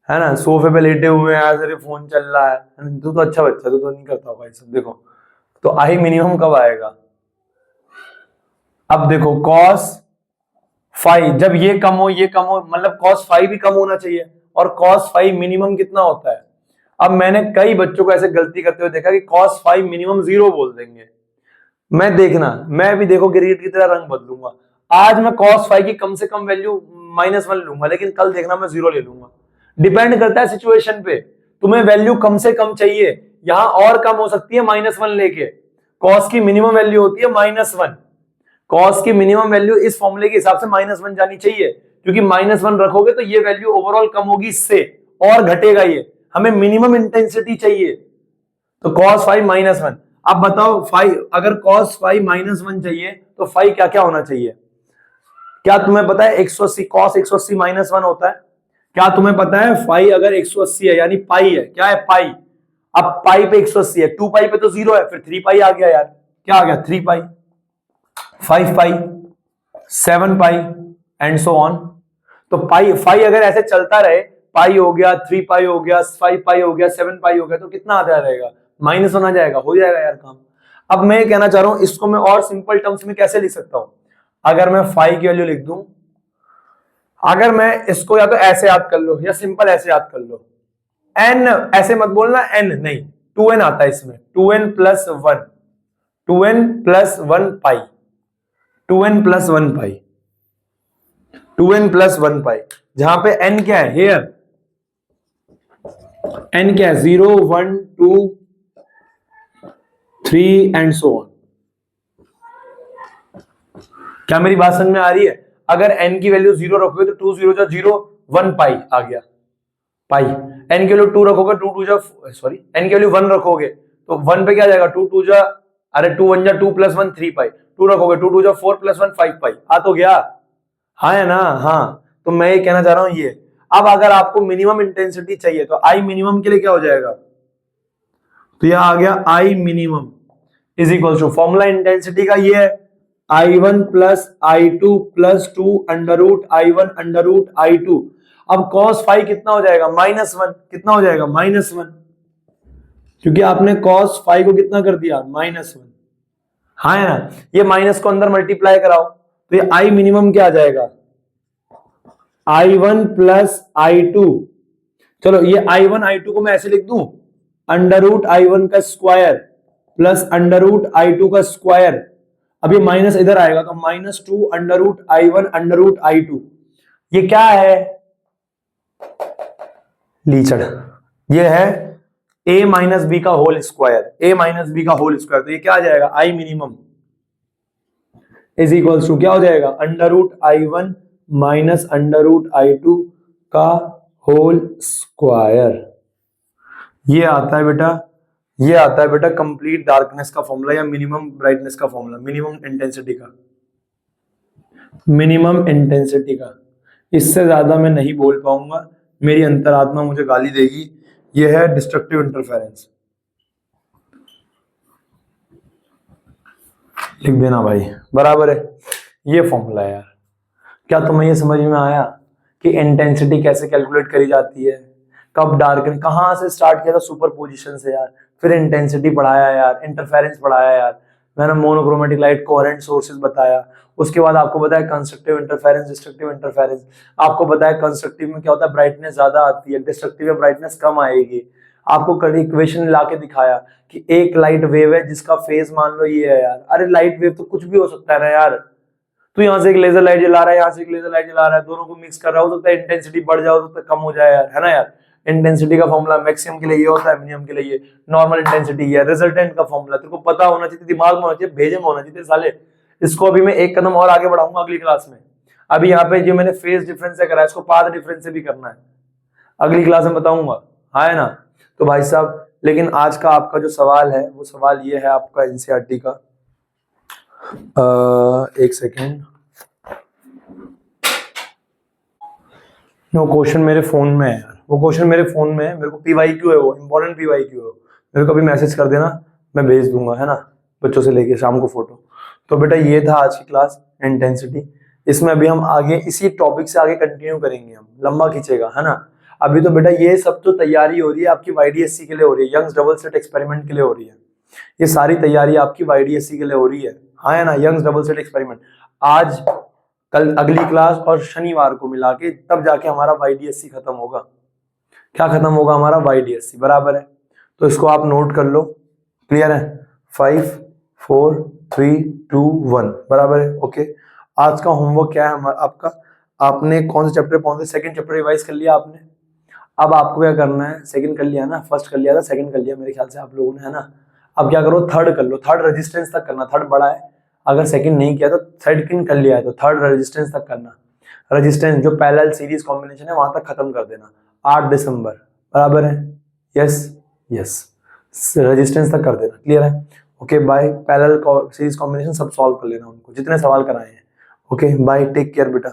है ना। सोफे पे लेटे हुए हैं, ऐसे फोन चल रहा है, तू तो अच्छा बच्चा, तू तो नहीं करता होगा ये सब। देखो तो आई मिनिमम कब आएगा, अब देखो cos फाइव, जब ये कम हो ये कम हो, मतलब cos फाइव भी कम होना चाहिए, और cos फाइव मिनिमम कितना होता है। अब मैंने कई बच्चों को ऐसे गलती करते हुए देखा कि cos फाइव मिनिमम 0 बोल देंगे। मैं देखना, मैं भी देखो गिरगिट की तरह रंग बदलूंगा। आज मैं cos फाइव की कम से कम वैल्यू -1 लूंगा, लेकिन कल देखना मैं 0 ले लूंगा। डिपेंड करता है सिचुएशन पे, तुम्हें वैल्यू कम से कम चाहिए, यहां और कम हो सकती है -1 लेके। cos की मिनिमम वैल्यू होती है -1, cos की मिनिमम वैल्यू इस फॉर्मूले के हिसाब से -1 जानी चाहिए, क्योंकि -1 रखोगे तो ये वैल्यू ओवरऑल कम होगी इससे, और घटेगा ये। हमें मिनिमम इंटेंसिटी चाहिए, तो cos फाइव -1। अब बताओ फाइव, अगर cos फाइव -1 चाहिए तो फाइव क्या क्या होना चाहिए। क्या तुम्हें पता है 180, cos 180 -1 होता है। क्या तुम्हें पता है फाइव अगर 180 है यानी पाई है, क्या है पाई। अब पाई पे 180 है, 2 पाई पे तो 0 है, फिर 3 पाई आ गया यार, क्या आ गया 3 पाई, 5 पाई, 7 पाई एंड सो ऑन। तो पाई फाइव अगर ऐसे चलता रहे, पाई हो गया, 3 पाई हो गया, 5 पाई हो गया, 7 पाई हो गया, तो कितना आता रहेगा, -1 आ जाएगा, हो जाएगा यार काम। अब मैं ये कहना चाह रहा हूं, इसको मैं और सिंपल टर्म्स में कैसे लिख सकता हूं। अगर मैं फाइव की वैल्यू लिख दूं, अगर मैं इसको या तो ऐसे याद कर लो या सिंपल ऐसे याद कर लो, n ऐसे मत बोलना, n नहीं, 2n आता है इसमें, 2n प्लस 1, 2n प्लस 1 पाई, 2n प्लस 1 पाई, 2n प्लस 1 पाई, जहां पे n क्या है हेयर, n क्या है 0 1 2 3 एंड सो ऑन। क्या मेरी बात समझ में आ रही है। अगर n की वैल्यू 0 रखोगे तो 2 0 0 1 पाई आ गया पाई, n की वैल्यू 2 रखोगे 2 2 सॉरी n की वैल्यू 1 रखोगे तो 1 पे क्या जाएगा 2 2 जा, अरे 2 1 जा 2 प्लस 1 3 पाई, 2 रखोगे 2 2 जा 4 प्लस 1 5 पाई, आ तो गया, हाँ है ना। हाँ तो मैं ये कहना चाह रहा हूं ये। अब अगर आपको मिनिमम इंटेंसिटी चाहिए तो आई मिनिमम के लिए क्या हो जाएगा, तो यह आ गया I minimum is equal to, formula intensity का ये है I1 plus I2 plus 2 under root I1 under root I2। अब cos फाइव कितना हो जाएगा -1, कितना हो जाएगा -1, क्योंकि आपने cos फाइव को कितना कर दिया -1, हाँ है ना। ये माइनस को अंदर मल्टीप्लाई कराओ तो ये I मिनिमम क्या आ जाएगा I1 प्लस I2। चलो ये I1 I2 को मैं ऐसे लिख दूं, √I1 का स्क्वायर प्लस √I2 का स्क्वायर। अब ये माइनस इधर आएगा तो -2 √I1 √I2। ये क्या है लीचड़, ये है a माइनस बी का whole square, a minus B का होल स्क्वायर। तो ये क्या आ जाएगा I minimum is equals to क्या हो जाएगा √I1 माइनस √I2 का होल स्क्वायर। ये आता है बेटा, ये आता है बेटा कंप्लीट डार्कनेस का फॉर्मूला या मिनिमम ब्राइटनेस का फॉर्मूला, मिनिमम इंटेंसिटी का, मिनिमम इंटेंसिटी का। इससे ज्यादा मैं नहीं बोल पाऊंगा, मेरी अंतरात्मा मुझे गाली देगी। ये है डिस्ट्रक्टिव इंटरफेरेंस, लिख देना भाई, बराबर है। ये फॉर्मूला है यार। क्या तुम्हें ये समझ में आया कि इंटेंसिटी कैसे कैलकुलेट करी जाती है, कब डार्क, कहां से स्टार्ट किया था सुपरपोजिशन से यार, फिर इंटेंसिटी पढ़ाया यार, इंटरफेरेंस पढ़ाया यार, मैंने मोनोक्रोमेटिक लाइट, कोहेरेंट सोर्सेज बताया। उसके बाद आपको बताया कंस्ट्रक्टिव इंटरफेरेंस, डिस्ट्रक्टिव इंटरफेरेंस। आपको बताया कंस्ट्रक्टिव में क्या होता है, ब्राइटनेस ज्यादा आती है, डिस्ट्रक्टिव में ब्राइटनेस कम आएगी। आपको कड़ी इक्वेशन ला के दिखाया कि एक लाइट वेव है जिसका फेज मान लो ये है यार। अरे लाइट वेव तो कुछ भी हो सकता है ना यार, तू यहाँ से एक लेजर लाइट जला रहा है, यहाँ से एक लेजर लाइट जला रहा है, दोनों को मिक्स कर रहा हो सकता है इंटेंसिटी बढ़ जाओ तो कम हो जाए यार, है ना यार। इंटेंसिटी का फॉर्मूला मैक्सिमम के लिए ये होता है, मिनिमम के लिए ये, नॉर्मल इंटेंसिटी ये, रिजल्टेंट का फॉर्मूला तेरे को पता होना चाहिए, दिमाग में होना चाहिए, भेजे में होना चाहिए साले। इसको अभी मैं एक कदम और आगे बढ़ाऊंगा अगली क्लास में। अभी यहाँ पे जो मैंने फेज डिफरेंस से करा है, इसको पाथ डिफरेंस से भी करना है, अगली क्लास में बताऊंगा, हाँ है ना। तो भाई साहब, लेकिन आज का आपका जो सवाल है वो सवाल ये है आपका एनसीईआरटी का, एक सेकेंड, वो क्वेश्चन मेरे फोन में है यार, वो क्वेश्चन मेरे फोन में है, मेरे को पीवाईक्यू है, वो इंपॉर्टेंट पीवाईक्यू है, मेरे को अभी मैसेज कर देना, मैं भेज दूंगा, है ना, बच्चों से लेके शाम को फोटो। तो बेटा ये था आज की क्लास इंटेंसिटी। इसमें अभी हम आगे इसी टॉपिक से आगे कंटिन्यू करेंगे, हम लंबा खींचेगा, है ना। अभी तो बेटा ये सब तो तैयारी हो रही है आपकी YDSC के लिए हो रही है, यंग्स डबल स्लिट एक्सपेरिमेंट के लिए हो रही है, ये सारी तैयारी आपकी YDSC के लिए हो रही है, हाँ है ना, यंग्स डबल स्लिट एक्सपेरिमेंट। आज कल अगली क्लास और शनिवार को मिला के तब जाके हमारा YDSC खत्म होगा। क्या खत्म होगा हमारा YDSC, बराबर है। तो इसको आप नोट कर लो, क्लियर है, 5 4 3 2 1, बराबर है, ओके। आज का होमवर्क क्या है हमारा, आपका, आपने कौन से चैप्टर पहुंचे, सेकंड चैप्टर रिवाइज कर लिया आपने। अब आपको क्या करना है, सेकंड कर लिया ना, फर्स्ट कर लिया था, सेकंड कर लिया मेरे ख्याल से आप लोगों ने, है ना। अब क्या करो, थर्ड कर लो, थर्ड रेजिस्टेंस तक करना, थर्ड बड़ा है, अगर सेकंड नहीं किया तो सेकंड कर लिया है तो थर्ड रेजिस्टेंस तक करना। रेजिस्टेंस जो पैरेलल सीरीज कॉम्बिनेशन है वहां तक खत्म कर देना, 8 दिसंबर, बराबर है, यस यस, रेजिस्टेंस तक कर देना, क्लियर है, okay bye. Parallel series combination सब सॉल्व कर लेना, उनको जितने सवाल कराए हैं, ओके बाय, टेक केयर बेटा।